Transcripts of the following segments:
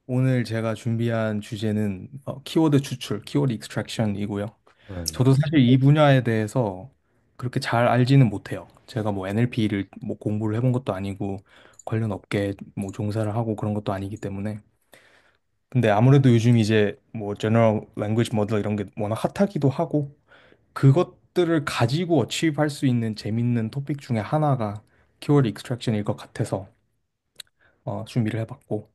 오늘 제가 준비한 주제는 키워드 추출, 키워드 익스트랙션이고요. 네. 저도 사실 이 분야에 대해서 그렇게 잘 알지는 못해요. 제가 뭐 NLP를 뭐 공부를 해본 것도 아니고 관련 업계에 뭐 종사를 하고 그런 것도 아니기 때문에. 근데 아무래도 요즘 이제 뭐 General Language Model 이런 게 워낙 핫하기도 하고 그것들을 가지고 어치브할 수 있는 재밌는 토픽 중에 하나가 키워드 익스트랙션일 것 같아서 준비를 해봤고.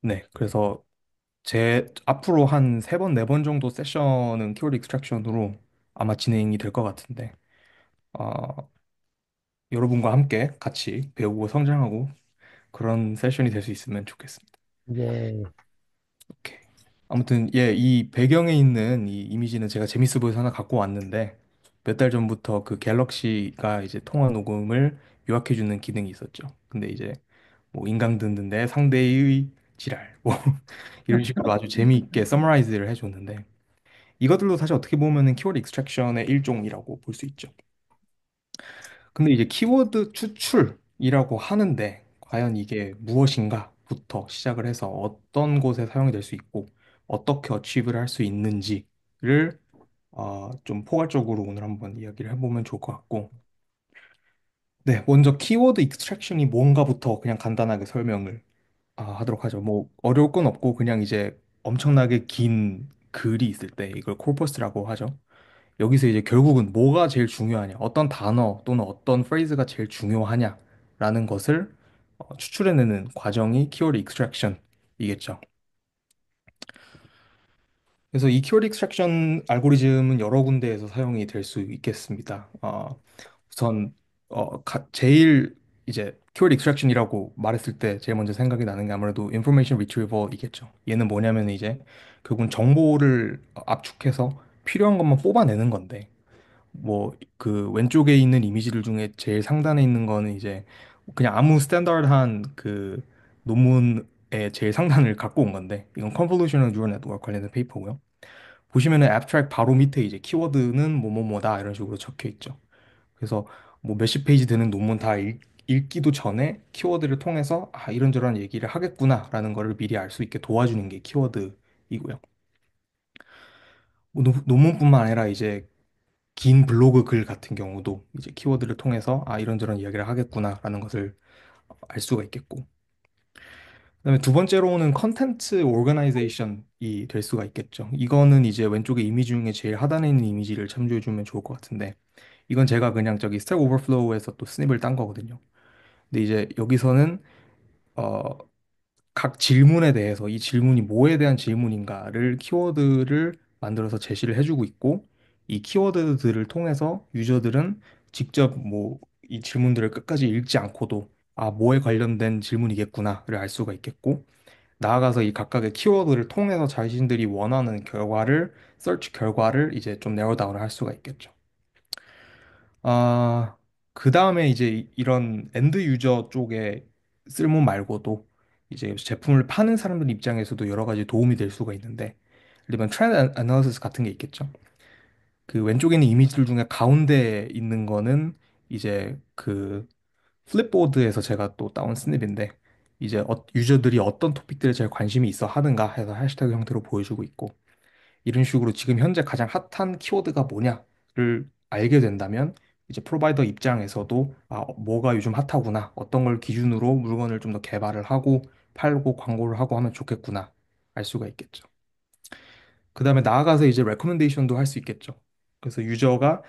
네, 그래서 제 앞으로 한 세 번, 네 번 정도 세션은 키워드 익스트랙션으로 아마 진행이 될 것 같은데, 어, 여러분과 함께 같이 배우고 성장하고 그런 세션이 될 수 있으면 좋겠습니다. 예. 오케이. 아무튼, 예, 이 배경에 있는 이 이미지는 제가 재밌어 보여서 하나 갖고 왔는데, 몇 달 전부터 그 갤럭시가 이제 통화 녹음을 요약해주는 기능이 있었죠. 근데 이제 뭐 인강 듣는데 상대의 지랄, 뭐 이런 식으로 아주 재미있게 서머라이즈를 해줬는데, 이것들도 사실 어떻게 보면은 키워드 익스트랙션의 일종이라고 볼 수 있죠. 근데 이제 키워드 추출이라고 하는데 과연 이게 무엇인가부터 시작을 해서 어떤 곳에 사용이 될 수 있고 어떻게 어치브를 할 수 있는지를 좀 포괄적으로 오늘 한번 이야기를 해보면 좋을 것 같고, 네, 먼저 키워드 익스트랙션이 뭔가부터 그냥 간단하게 설명을 하도록 하죠. 뭐 어려울 건 없고 그냥 이제 엄청나게 긴 글이 있을 때 이걸 코퍼스라고 하죠. 여기서 이제 결국은 뭐가 제일 중요하냐, 어떤 단어 또는 어떤 프레이즈가 제일 중요하냐라는 것을 추출해내는 과정이 키워드 익스트랙션이겠죠. 그래서 이 키워드 익스트랙션 알고리즘은 여러 군데에서 사용이 될 수 있겠습니다. 우선 제일 이제 키워드 익스트랙션이라고 말했을 때 제일 먼저 생각이 나는 게 아무래도 인포메이션 리트리버이겠죠. 얘는 뭐냐면 이제 결국은 정보를 압축해서 필요한 것만 뽑아내는 건데, 뭐 그 왼쪽에 있는 이미지들 중에 제일 상단에 있는 거는 이제 그냥 아무 스탠다드한 그 논문의 제일 상단을 갖고 온 건데, 이건 Convolutional Neural Network 관련된 페이퍼고요. 보시면은 abstract 바로 밑에 이제 키워드는 뭐뭐뭐다 이런 식으로 적혀 있죠. 그래서 뭐 몇십 페이지 되는 논문 다 읽기도 전에 키워드를 통해서 이런저런 얘기를 하겠구나라는 거를 미리 알 수 있게 도와주는 게 키워드이고요. 뭐 논문뿐만 아니라 이제 긴 블로그 글 같은 경우도 이제 키워드를 통해서 이런저런 이야기를 하겠구나라는 것을 알 수가 있겠고, 그다음에 두 번째로는 컨텐츠 오거나이제이션이 될 수가 있겠죠. 이거는 이제 왼쪽에 이미지 중에 제일 하단에 있는 이미지를 참조해 주면 좋을 것 같은데, 이건 제가 그냥 저기 스택 오버플로우에서 또 스냅을 딴 거거든요. 근데 이제 여기서는 어, 각 질문에 대해서 이 질문이 뭐에 대한 질문인가를 키워드를 만들어서 제시를 해주고 있고, 이 키워드들을 통해서 유저들은 직접 뭐 이 질문들을 끝까지 읽지 않고도 뭐에 관련된 질문이겠구나를 알 수가 있겠고, 나아가서 이 각각의 키워드를 통해서 자신들이 원하는 결과를, 서치 결과를 이제 좀 네로 다운을 할 수가 있겠죠. 그 다음에 이제 이런 엔드 유저 쪽의 쓸모 말고도 이제 제품을 파는 사람들 입장에서도 여러 가지 도움이 될 수가 있는데, 예를 들면 트렌드 애널리시스 같은 게 있겠죠. 그 왼쪽에 있는 이미지들 중에 가운데 있는 거는 이제 그 플립보드에서 제가 또 따온 스냅인데, 이제 유저들이 어떤 토픽들에 제일 관심이 있어 하는가 해서 해시태그 형태로 보여주고 있고, 이런 식으로 지금 현재 가장 핫한 키워드가 뭐냐를 알게 된다면 이제 프로바이더 입장에서도 뭐가 요즘 핫하구나, 어떤 걸 기준으로 물건을 좀 더 개발을 하고 팔고 광고를 하고 하면 좋겠구나 알 수가 있겠죠. 그 다음에 나아가서 이제 레코멘데이션도 할 수 있겠죠. 그래서 유저가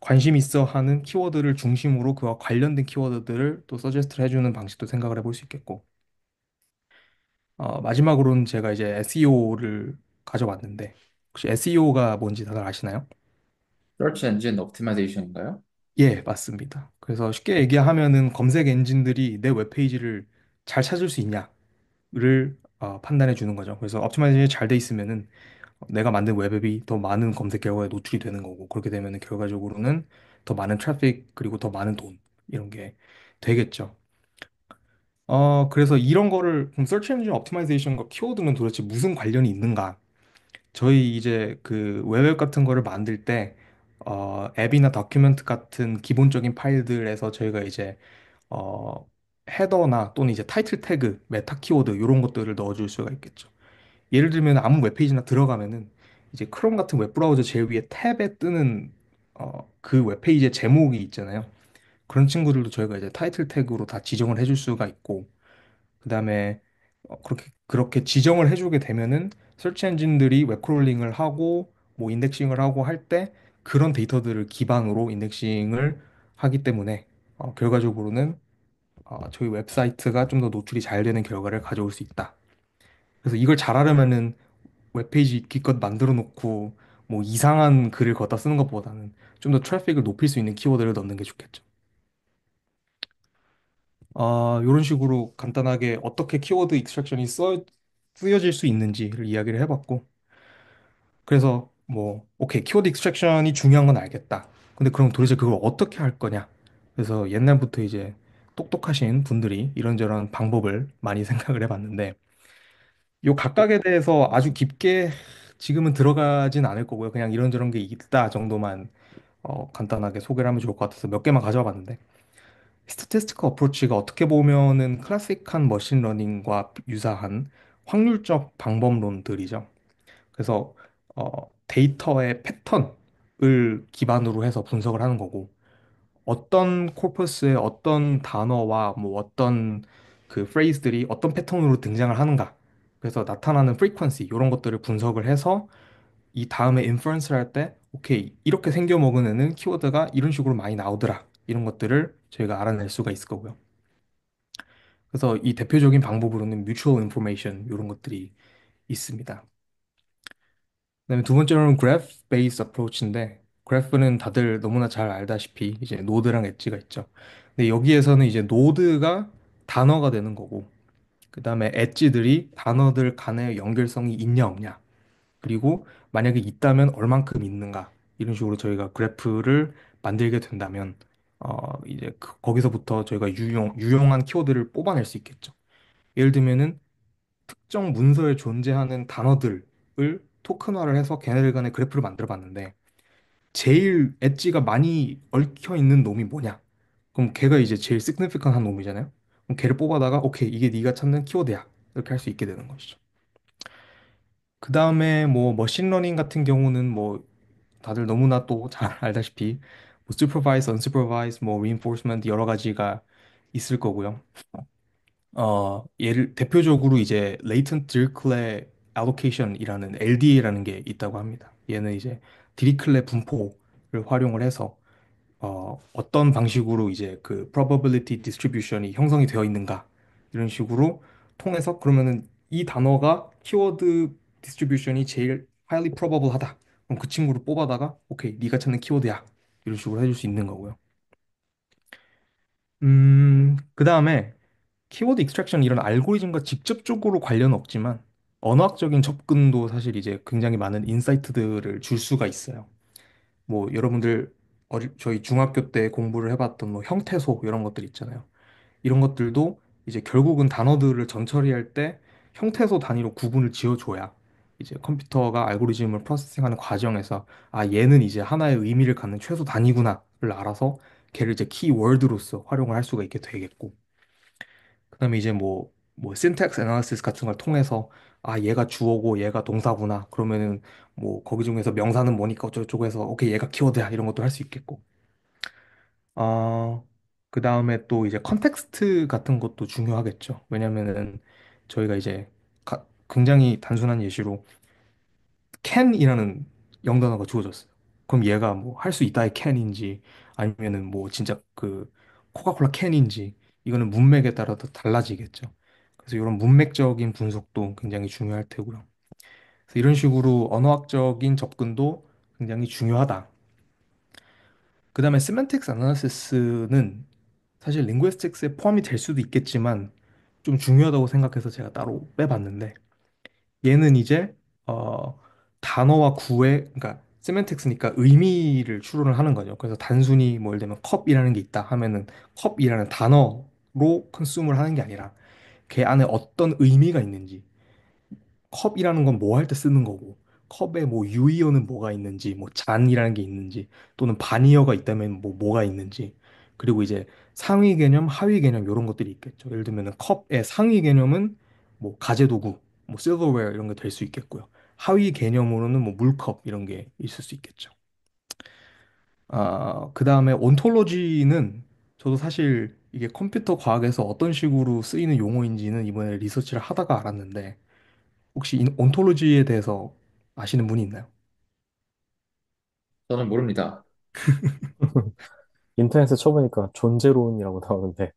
관심 있어 하는 키워드를 중심으로 그와 관련된 키워드들을 또 서제스트를 해주는 방식도 생각을 해볼 수 있겠고, 마지막으로는 제가 이제 SEO를 가져왔는데, 혹시 SEO가 뭔지 다들 아시나요? Search Engine Optimization인가요? 예, 맞습니다. 그래서 쉽게 얘기하면은 검색 엔진들이 내 웹페이지를 잘 찾을 수 있냐를 판단해 주는 거죠. 그래서 옵티마이제이션이 잘 돼 있으면은 내가 만든 웹앱이 더 많은 검색 결과에 노출이 되는 거고, 그렇게 되면은 결과적으로는 더 많은 트래픽 그리고 더 많은 돈 이런 게 되겠죠. 그래서 이런 거를 그럼 서치 엔진 옵티마이제이션과 키워드는 도대체 무슨 관련이 있는가? 저희 이제 그 웹앱 같은 거를 만들 때 앱이나 다큐멘트 같은 기본적인 파일들에서 저희가 이제 어, 헤더나 또는 이제 타이틀 태그, 메타 키워드 이런 것들을 넣어줄 수가 있겠죠. 예를 들면 아무 웹페이지나 들어가면은 이제 크롬 같은 웹브라우저 제일 위에 탭에 뜨는 그 웹페이지의 제목이 있잖아요. 그런 친구들도 저희가 이제 타이틀 태그로 다 지정을 해줄 수가 있고, 그다음에 그렇게 지정을 해주게 되면은 서치 엔진들이 웹크롤링을 하고 뭐 인덱싱을 하고 할 때 그런 데이터들을 기반으로 인덱싱을 하기 때문에 결과적으로는 저희 웹사이트가 좀 더 노출이 잘 되는 결과를 가져올 수 있다. 그래서 이걸 잘하려면은 웹페이지 기껏 만들어 놓고 뭐 이상한 글을 걷다 쓰는 것보다는 좀 더 트래픽을 높일 수 있는 키워드를 넣는 게 좋겠죠. 이런 식으로 간단하게 어떻게 키워드 익스트랙션이 쓰여질 수 있는지를 이야기를 해봤고, 그래서 뭐, 오케이, 키워드 익스트랙션이 중요한 건 알겠다. 근데 그럼 도대체 그걸 어떻게 할 거냐? 그래서 옛날부터 이제 똑똑하신 분들이 이런저런 방법을 많이 생각을 해봤는데, 요 각각에 대해서 아주 깊게 지금은 들어가진 않을 거고요. 그냥 이런저런 게 있다 정도만 간단하게 소개를 하면 좋을 것 같아서 몇 개만 가져와 봤는데, 스태티스티컬 어프로치가 어떻게 보면은 클래식한 머신러닝과 유사한 확률적 방법론들이죠. 그래서 데이터의 패턴을 기반으로 해서 분석을 하는 거고, 어떤 코퍼스의 어떤 단어와 뭐 어떤 그 프레이즈들이 어떤 패턴으로 등장을 하는가. 그래서 나타나는 프리퀀시 이런 것들을 분석을 해서 이 다음에 인퍼런스를 할 때 오케이 이렇게 생겨 먹은 애는 키워드가 이런 식으로 많이 나오더라. 이런 것들을 저희가 알아낼 수가 있을 거고요. 그래서 이 대표적인 방법으로는 뮤추얼 인포메이션 이런 것들이 있습니다. 그다음에 두 번째로는 그래프 베이스 어프로치인데 그래프는 다들 너무나 잘 알다시피 이제 노드랑 엣지가 있죠. 근데 여기에서는 이제 노드가 단어가 되는 거고 그다음에 엣지들이 단어들 간의 연결성이 있냐 없냐 그리고 만약에 있다면 얼만큼 있는가 이런 식으로 저희가 그래프를 만들게 된다면 이제 거기서부터 저희가 유용한 키워드를 뽑아낼 수 있겠죠. 예를 들면은 특정 문서에 존재하는 단어들을 토큰화를 해서 걔네들 간의 그래프를 만들어 봤는데 제일 엣지가 많이 얽혀 있는 놈이 뭐냐? 그럼 걔가 이제 제일 시그니피컨한 놈이잖아요. 그럼 걔를 뽑아다가 오케이 이게 네가 찾는 키워드야 이렇게 할 수 있게 되는 것이죠. 그 다음에 뭐 머신러닝 같은 경우는 뭐 다들 너무나 또 잘 알다시피 뭐 supervised, unsupervised, 뭐 reinforcement 여러 가지가 있을 거고요. 예를 대표적으로 이제 latent dirichlet allocation이라는 LDA라는 게 있다고 합니다. 얘는 이제 디리클레 분포를 활용을 해서 어떤 방식으로 이제 그 probability distribution이 형성이 되어 있는가 이런 식으로 통해서 그러면은 이 단어가 키워드 디스트리뷰션이 제일 highly probable 하다. 그럼 그 친구를 뽑아다가 오케이 네가 찾는 키워드야 이런 식으로 해줄 수 있는 거고요. 그 다음에 키워드 익스트랙션 이런 알고리즘과 직접적으로 관련은 없지만 언어학적인 접근도 사실 이제 굉장히 많은 인사이트들을 줄 수가 있어요. 뭐 여러분들 저희 중학교 때 공부를 해봤던 뭐 형태소 이런 것들 있잖아요. 이런 것들도 이제 결국은 단어들을 전처리할 때 형태소 단위로 구분을 지어줘야 이제 컴퓨터가 알고리즘을 프로세싱하는 과정에서 아 얘는 이제 하나의 의미를 갖는 최소 단위구나를 알아서 걔를 이제 키워드로서 활용을 할 수가 있게 되겠고 그다음에 이제 뭐 syntax analysis 같은 걸 통해서 아 얘가 주어고 얘가 동사구나 그러면은 뭐 거기 중에서 명사는 뭐니까 어쩌고저쩌고 해서 오케이 얘가 키워드야 이런 것도 할 수 있겠고 그다음에 또 이제 컨텍스트 같은 것도 중요하겠죠 왜냐면은 저희가 이제 굉장히 단순한 예시로 can이라는 영단어가 주어졌어요 그럼 얘가 뭐 할 수 있다의 can인지 아니면은 뭐 진짜 그 코카콜라 캔인지 이거는 문맥에 따라 더 달라지겠죠 그래서 이런 문맥적인 분석도 굉장히 중요할 테고요 그래서 이런 식으로 언어학적인 접근도 굉장히 중요하다 그다음에 세만틱스 애널리시스는 사실 링구이스틱스에 포함이 될 수도 있겠지만 좀 중요하다고 생각해서 제가 따로 빼봤는데 얘는 이제 어, 단어와 구의 그러니까 세멘틱스니까 의미를 추론을 하는 거죠. 그래서 단순히 뭐 예를 들면 컵이라는 게 있다 하면은 컵이라는 단어로 컨슘을 하는 게 아니라 걔 안에 어떤 의미가 있는지 컵이라는 건 뭐 할 때 쓰는 거고 컵에 뭐 유의어는 뭐가 있는지 뭐 잔이라는 게 있는지 또는 반이어가 있다면 뭐가 있는지 그리고 이제 상위 개념, 하위 개념 이런 것들이 있겠죠. 예를 들면 컵의 상위 개념은 뭐 가재도구, 뭐 실버웨어 이런 게 될 수 있겠고요. 하위 개념으로는 뭐 물컵 이런 게 있을 수 있겠죠. 그다음에 온톨로지는 저도 사실 이게 컴퓨터 과학에서 어떤 식으로 쓰이는 용어인지는 이번에 리서치를 하다가 알았는데 혹시 이 온톨로지에 대해서 아시는 분이 있나요? 저는 모릅니다. 인터넷에 쳐보니까 존재론이라고 나오는데,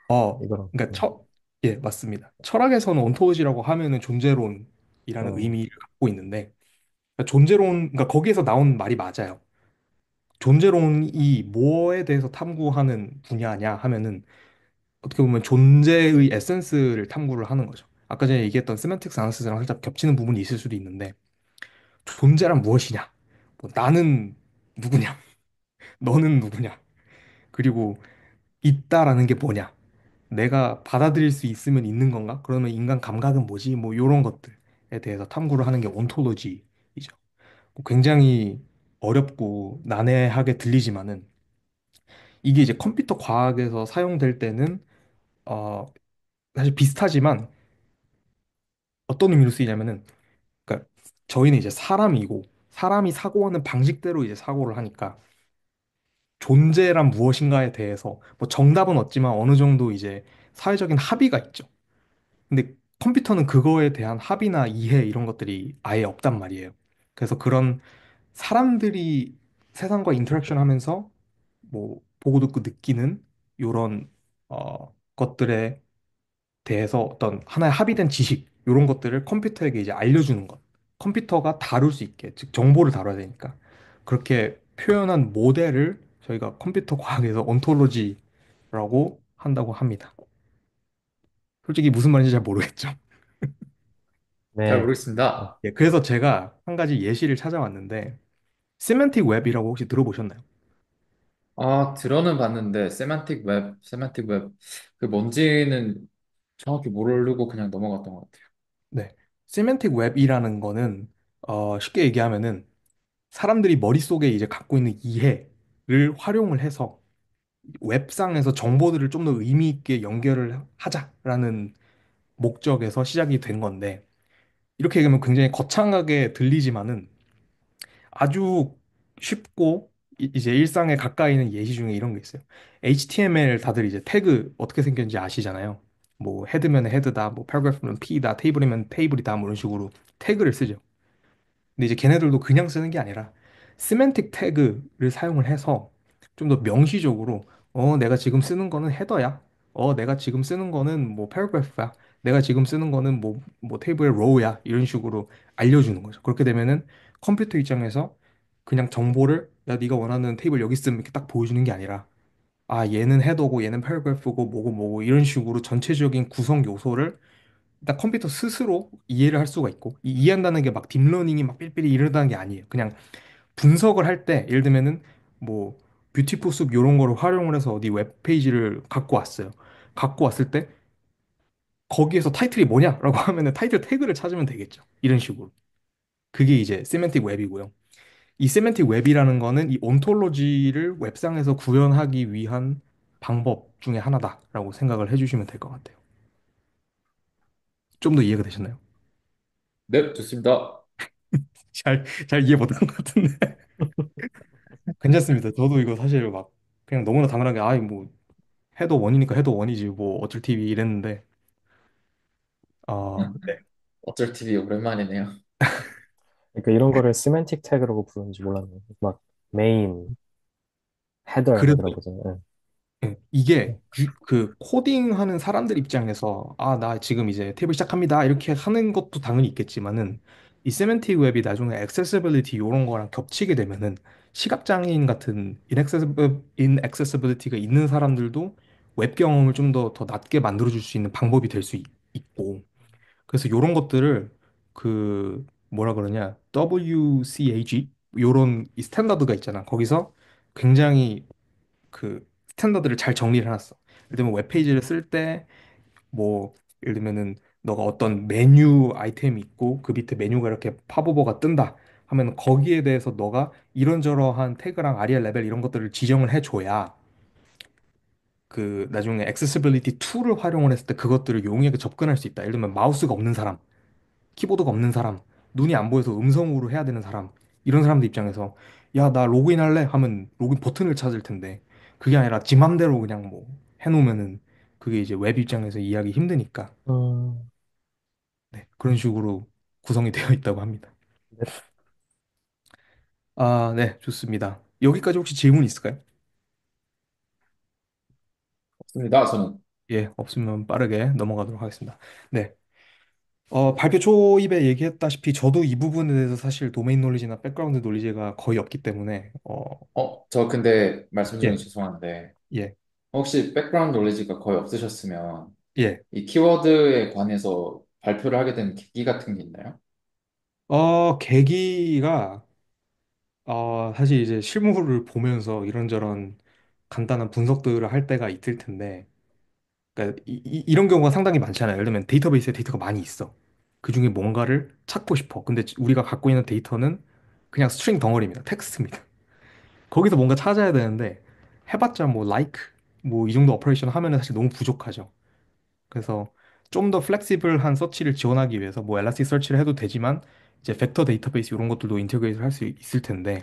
어, 이거랑, 그러니까 예, 맞습니다. 철학에서는 온톨로지라고 하면은 존재론이라는 어, 의미를 갖고 있는데 그러니까 존재론, 그러니까 거기에서 나온 말이 맞아요. 존재론이 뭐에 대해서 탐구하는 분야냐 하면은 어떻게 보면 존재의 에센스를 탐구를 하는 거죠. 아까 전에 얘기했던 세만틱스 아나리시스랑 살짝 겹치는 부분이 있을 수도 있는데 존재란 무엇이냐? 뭐 나는 누구냐? 너는 누구냐? 그리고 있다라는 게 뭐냐? 내가 받아들일 수 있으면 있는 건가? 그러면 인간 감각은 뭐지? 뭐 이런 것들에 대해서 탐구를 하는 게 온톨로지이죠. 굉장히 어렵고 난해하게 들리지만은 이게 이제 컴퓨터 과학에서 사용될 때는 어 사실 비슷하지만 어떤 의미로 쓰이냐면은 그러니까 저희는 이제 사람이고 사람이 사고하는 방식대로 이제 사고를 하니까 존재란 무엇인가에 대해서 뭐 정답은 없지만 어느 정도 이제 사회적인 합의가 있죠. 근데 컴퓨터는 그거에 대한 합의나 이해 이런 것들이 아예 없단 말이에요. 그래서 그런 사람들이 세상과 인터랙션 하면서 뭐 보고 듣고 느끼는 이런 것들에 대해서 어떤 하나의 합의된 지식 이런 것들을 컴퓨터에게 이제 알려주는 것. 컴퓨터가 다룰 수 있게, 즉 정보를 다뤄야 되니까 그렇게 표현한 모델을 저희가 컴퓨터 과학에서 온톨로지라고 한다고 합니다. 솔직히 무슨 말인지 잘 모르겠죠. 잘 네. 어, 모르겠습니다. 예, 그래서 제가 한 가지 예시를 찾아왔는데 세멘틱 웹이라고 혹시 들어보셨나요? 아, 들어는 봤는데, 세만틱 웹, 그 뭔지는 정확히 모르고 그냥 넘어갔던 것 같아요. 네. 세멘틱 웹이라는 거는 쉽게 얘기하면은 사람들이 머릿속에 이제 갖고 있는 이해를 활용을 해서 웹상에서 정보들을 좀 더 의미 있게 연결을 하자라는 목적에서 시작이 된 건데 이렇게 얘기하면 굉장히 거창하게 들리지만은 아주 쉽고 이제 일상에 가까이 있는 예시 중에 이런 게 있어요. HTML 다들 이제 태그 어떻게 생겼는지 아시잖아요. 뭐 헤드면 헤드다, 뭐 패러그래프면 P다, 테이블이면 테이블이다, 뭐 이런 식으로 태그를 쓰죠. 근데 이제 걔네들도 그냥 쓰는 게 아니라 시멘틱 태그를 사용을 해서 좀 더 명시적으로 내가 지금 쓰는 거는 헤더야. 내가 지금 쓰는 거는 뭐 패러그래프야. 내가 지금 쓰는 거는 뭐 테이블의 로우야. 이런 식으로 알려주는 거죠. 그렇게 되면은 컴퓨터 입장에서 그냥 정보를 야 네가 원하는 테이블 여기 있으면 이렇게 딱 보여주는 게 아니라 얘는 헤더고 얘는 패러그래프고 뭐고 뭐고 이런 식으로 전체적인 구성 요소를 일단 컴퓨터 스스로 이해를 할 수가 있고 이 이해한다는 게 막 딥러닝이 막 삘삘이 이러다는 게 아니에요. 그냥 분석을 할 때 예를 들면은 뭐 뷰티풀 숲 이런 거를 활용을 해서 어디 웹페이지를 갖고 왔어요. 갖고 왔을 때 거기에서 타이틀이 뭐냐라고 하면은 타이틀 태그를 찾으면 되겠죠. 이런 식으로. 그게 이제 세멘틱 웹이고요. 이 세멘틱 웹이라는 거는 이 온톨로지를 웹상에서 구현하기 위한 방법 중에 하나다라고 생각을 해주시면 될 것 같아요. 좀 더 이해가 되셨나요? 네, 좋습니다. 잘 이해 못한 것 같은데. 괜찮습니다. 저도 이거 사실 막 그냥 너무나 당연하게 아이 뭐 해도 원이니까 해도 원이지 뭐 어쩔 TV 이랬는데 네. 어쩔 TV 오랜만이네요. 그러니까 이런 거를 시멘틱 태그라고 부르는지 몰랐네요. 막, 메인, 헤더, 막 그래서 이런 거잖아요. 이게 그 코딩하는 사람들 입장에서 나 지금 이제 테이블 시작합니다 이렇게 하는 것도 당연히 있겠지만은 이 세멘틱 웹이 나중에 액세서빌리티 이런 거랑 겹치게 되면은 시각장애인 같은 인액세서빌리티가 있는 사람들도 웹 경험을 좀 더 낮게 만들어줄 수 있는 방법이 될 수 있고 그래서 이런 것들을 그 뭐라 그러냐 WCAG 요런 이 스탠다드가 있잖아. 거기서 굉장히 그 스탠다드를 잘 정리를 해놨어. 예를 들면 웹페이지를 쓸 때 뭐 예를 들면은 너가 어떤 메뉴 아이템이 있고 그 밑에 메뉴가 이렇게 팝오버가 뜬다 하면 거기에 대해서 너가 이런저러한 태그랑 아리알 레벨 이런 것들을 지정을 해줘야 그 나중에 accessibility 툴을 활용을 했을 때 그것들을 용이하게 접근할 수 있다. 예를 들면 마우스가 없는 사람, 키보드가 없는 사람, 눈이 안 보여서 음성으로 해야 되는 사람, 이런 사람들 입장에서 야, 나 로그인 할래? 하면 로그인 버튼을 찾을 텐데 그게 아니라 지 맘대로 그냥 뭐 해놓으면은 그게 이제 웹 입장에서 이해하기 힘드니까 음, 네, 그런 식으로 구성이 되어 있다고 합니다. 네. 아, 네, 좋습니다. 여기까지 혹시 질문 있을까요? 없습니다. 저는. 예, 없으면 빠르게 넘어가도록 하겠습니다. 네. 발표 초입에 얘기했다시피 저도 이 부분에 대해서 사실 도메인 놀리지나 백그라운드 놀리지가 거의 없기 때문에 저 근데 말씀 중에 예, 죄송한데 예, 혹시 백그라운드 놀리지가 거의 없으셨으면 예. 이 키워드에 관해서 발표를 하게 된 계기 같은 게 있나요? 계기가 사실 이제 실무를 보면서 이런저런 간단한 분석들을 할 때가 있을 텐데 그러니까 이런 경우가 상당히 많잖아요. 예를 들면 데이터베이스에 데이터가 많이 있어. 그중에 뭔가를 찾고 싶어. 근데 우리가 갖고 있는 데이터는 그냥 스트링 덩어리입니다. 텍스트입니다. 거기서 뭔가 찾아야 되는데 해봤자 뭐 like 뭐 이 정도 오퍼레이션 하면은 사실 너무 부족하죠. 그래서 좀 더 플렉시블한 서치를 지원하기 위해서 뭐 엘라스틱 서치를 해도 되지만 이제 벡터 데이터베이스 이런 것들도 인테그레이트를 할 수 있을 텐데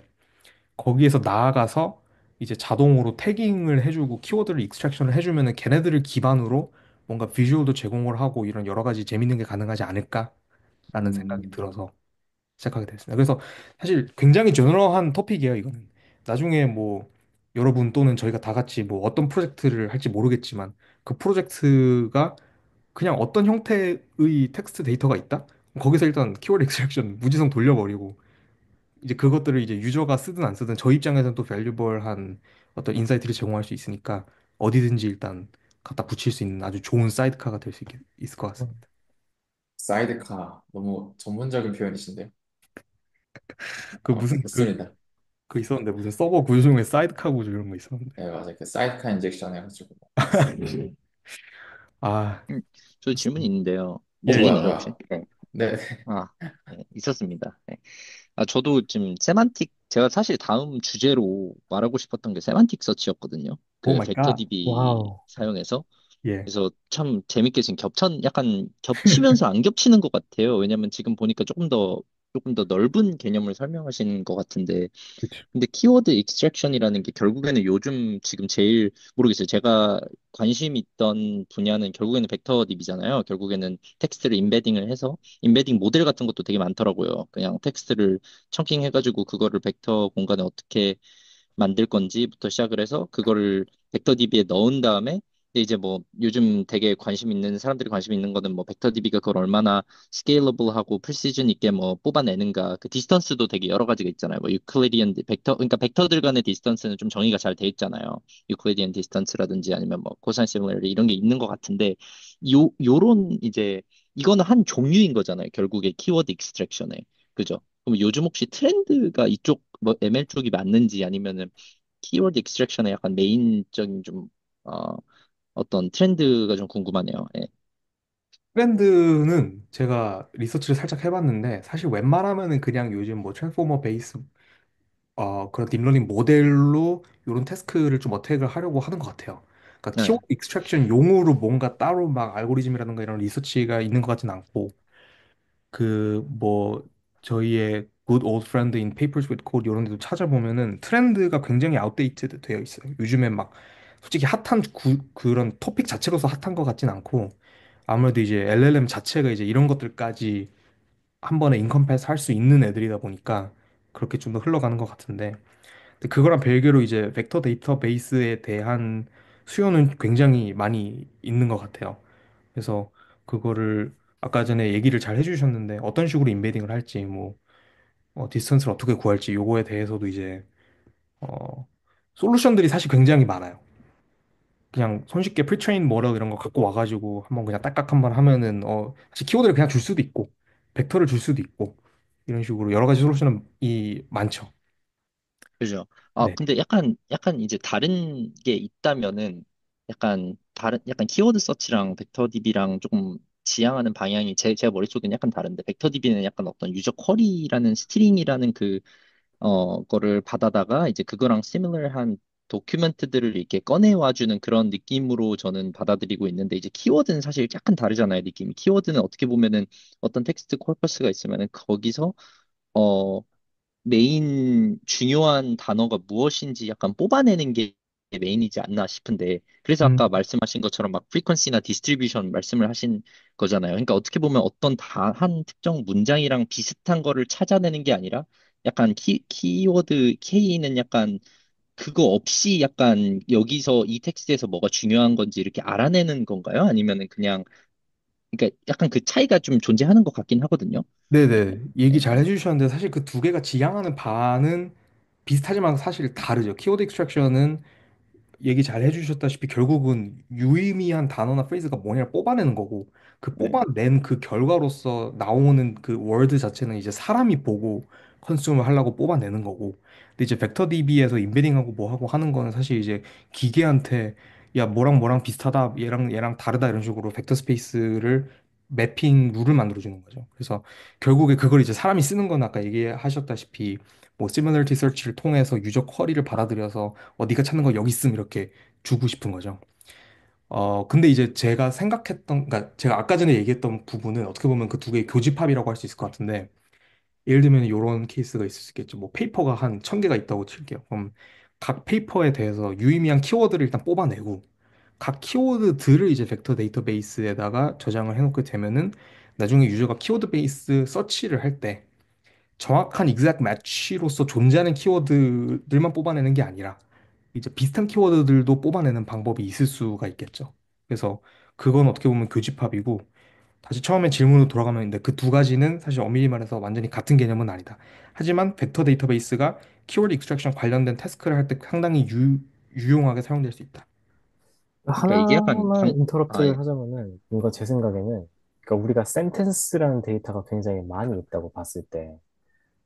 거기에서 나아가서 이제 자동으로 태깅을 해주고 키워드를 익스트랙션을 해주면은 걔네들을 기반으로 뭔가 비주얼도 제공을 하고 이런 여러 가지 재밌는 게 가능하지 않을까라는 생각이 음, 들어서 시작하게 됐습니다. 그래서 사실 굉장히 제너럴한 토픽이에요, 이거는. 나중에 뭐 여러분 또는 저희가 다 같이 뭐 어떤 프로젝트를 할지 모르겠지만 그 프로젝트가 그냥 어떤 형태의 텍스트 데이터가 있다? 거기서 일단 키워드 익스트랙션 무지성 돌려버리고 이제 그것들을 이제 유저가 쓰든 안 쓰든 저희 입장에서는 또 밸류벌한 어떤 인사이트를 제공할 수 있으니까 어디든지 일단 갖다 붙일 수 있는 아주 좋은 사이드카가 될 수 있을 것 음, 같습니다. 사이드카 너무 전문적인 표현이신데요. 그 무슨 좋습니다. 그 있었는데 무슨 서버 구조 중에 사이드카 구조 이런 거 있었는데. 네, 맞아요. 그 사이드카 인젝션 해가지고 봤습니다. 아, 음, 저 질문이 좋습니다. 있는데요. 예. 뭐야, 들리나요, 혹시? 뭐야. 네. 아, 네, 있었습니다. 네. 저도 지금 세만틱, 제가 사실 다음 주제로 말하고 싶었던 게 세만틱 서치였거든요. 오 그 마이 갓. 벡터DB 와우. 사용해서. 예. 그래서 참 재밌게 지금 약간 겹치면서 안 겹치는 것 같아요. 왜냐면 지금 보니까 조금 더 넓은 개념을 설명하신 것 같은데, 그렇죠. 근데 키워드 익스트랙션이라는 게 결국에는 요즘 지금 제일 모르겠어요. 제가 관심 있던 분야는 결국에는 벡터 DB잖아요. 결국에는 텍스트를 임베딩을 해서 임베딩 모델 같은 것도 되게 많더라고요. 그냥 텍스트를 청킹 해가지고 그거를 벡터 공간에 어떻게 만들 건지부터 시작을 해서 그거를 벡터 DB에 넣은 다음에 이제 뭐 요즘 되게 관심 있는 사람들이 관심 있는 거는 뭐 벡터 DB가 그걸 얼마나 스케일러블하고 프리시즌 있게 뭐 뽑아내는가 그 디스턴스도 되게 여러 가지가 있잖아요. 뭐 유클리디언 벡터 그러니까 벡터들 간의 디스턴스는 좀 정의가 잘 돼 있잖아요. 유클리디언 디스턴스라든지 아니면 뭐 코사인 시뮬러리 이런 게 있는 것 같은데 요런 이제 이거는 한 종류인 거잖아요. 결국에 키워드 익스트랙션에 그죠? 그럼 요즘 혹시 트렌드가 이쪽 뭐 ML 쪽이 맞는지 아니면은 키워드 익스트랙션의 약간 메인적인 좀 어떤 트렌드가 좀 궁금하네요. 예. 트렌드는 제가 리서치를 살짝 해봤는데 사실 웬만하면은 그냥 요즘 뭐 트랜스포머 베이스 그런 딥러닝 모델로 이런 태스크를 좀 어택을 하려고 하는 것 같아요. 그러니까 네. 키워드 익스트랙션 용으로 뭔가 따로 막 알고리즘이라든가 이런 리서치가 있는 것 같진 않고 그 뭐 저희의 Good Old Friend in Papers with Code 이런 데도 찾아보면은 트렌드가 굉장히 아웃데이트드 되어 있어요. 요즘에 막 솔직히 핫한 그런 토픽 자체로서 핫한 것 같진 않고 아무래도 이제 LLM 자체가 이제 이런 것들까지 한 번에 인컴패스 할 수 있는 애들이다 보니까 그렇게 좀 더 흘러가는 것 같은데 근데 그거랑 별개로 이제 벡터 데이터베이스에 대한 수요는 굉장히 많이 있는 것 같아요. 그래서 그거를 아까 전에 얘기를 잘 해주셨는데 어떤 식으로 인베딩을 할지 뭐 디스턴스를 어떻게 구할지 요거에 대해서도 이제 어, 솔루션들이 사실 굉장히 많아요. 그냥 손쉽게 프리트레인 모델 이런 거 갖고 와가지고 한번 그냥 딸깍 한번 하면은 사실 키워드를 그냥 줄 수도 있고 벡터를 줄 수도 있고 이런 식으로 여러 가지 솔루션이 많죠. 그죠. 네. 근데 약간 이제 다른 게 있다면은 약간 키워드 서치랑 벡터 DB랑 조금 지향하는 방향이 제 머릿속에는 약간 다른데 벡터 DB는 약간 어떤 유저 쿼리라는 스트링이라는 거를 받아다가 이제 그거랑 시밀러한 도큐멘트들을 이렇게 꺼내와주는 그런 느낌으로 저는 받아들이고 있는데 이제 키워드는 사실 약간 다르잖아요, 느낌이. 키워드는 어떻게 보면은 어떤 텍스트 코퍼스가 있으면은 거기서 어 메인 중요한 단어가 무엇인지 약간 뽑아내는 게 메인이지 않나 싶은데 그래서 음, 아까 말씀하신 것처럼 막 프리퀀시나 디스트리뷰션 말씀을 하신 거잖아요. 그러니까 어떻게 보면 어떤 한 특정 문장이랑 비슷한 거를 찾아내는 게 아니라 약간 키워드 K는 약간 그거 없이 약간 여기서 이 텍스트에서 뭐가 중요한 건지 이렇게 알아내는 건가요? 아니면은 그냥 그러니까 약간 그 차이가 좀 존재하는 것 같긴 하거든요. 네네. 얘기 네. 잘 해주셨는데 사실 그 두 개가 지향하는 바는 비슷하지만 사실 다르죠. 키워드 익스트랙션은 얘기 잘 해주셨다시피 결국은 유의미한 단어나 프레이즈가 뭐냐를 뽑아내는 거고 그 네. 뽑아낸 그 결과로서 나오는 그 월드 자체는 이제 사람이 보고 컨sumer 하려고 뽑아내는 거고 근데 이제 벡터 DB에서 인베딩하고 뭐 하고 하는 거는 사실 이제 기계한테 야 뭐랑 뭐랑 비슷하다 얘랑 얘랑 다르다 이런 식으로 벡터 스페이스를 매핑 룰을 만들어 주는 거죠. 그래서 결국에 그걸 이제 사람이 쓰는 건 아까 얘기하셨다시피 뭐 시뮬러리티 서치를 통해서 유저 쿼리를 받아들여서 네가 찾는 거 여기 있음 이렇게 주고 싶은 거죠. 근데 이제 제가 생각했던, 그러니까 제가 아까 전에 얘기했던 부분은 어떻게 보면 그 두 개의 교집합이라고 할 수 있을 것 같은데, 예를 들면 이런 케이스가 있을 수 있겠죠. 뭐 페이퍼가 한 1000개가 있다고 칠게요. 그럼 각 페이퍼에 대해서 유의미한 키워드를 일단 뽑아내고, 각 키워드들을 이제 벡터 데이터베이스에다가 저장을 해놓게 되면은 나중에 유저가 키워드 베이스 서치를 할 때 정확한 exact match로서 존재하는 키워드들만 뽑아내는 게 아니라 이제 비슷한 키워드들도 뽑아내는 방법이 있을 수가 있겠죠. 그래서 그건 어떻게 보면 교집합이고 다시 처음에 질문으로 돌아가면 근데 그 두 가지는 사실 엄밀히 말해서 완전히 같은 개념은 아니다. 하지만 벡터 데이터베이스가 키워드 익스트랙션 관련된 태스크를 할 때 상당히 유용하게 사용될 수 있다. 그러니까 이게 약간 하나만 아, 인터럽트를 예. 하자면은, 이거 제 생각에는, 그러니까 우리가 센텐스라는 데이터가 굉장히 많이 있다고 봤을 때,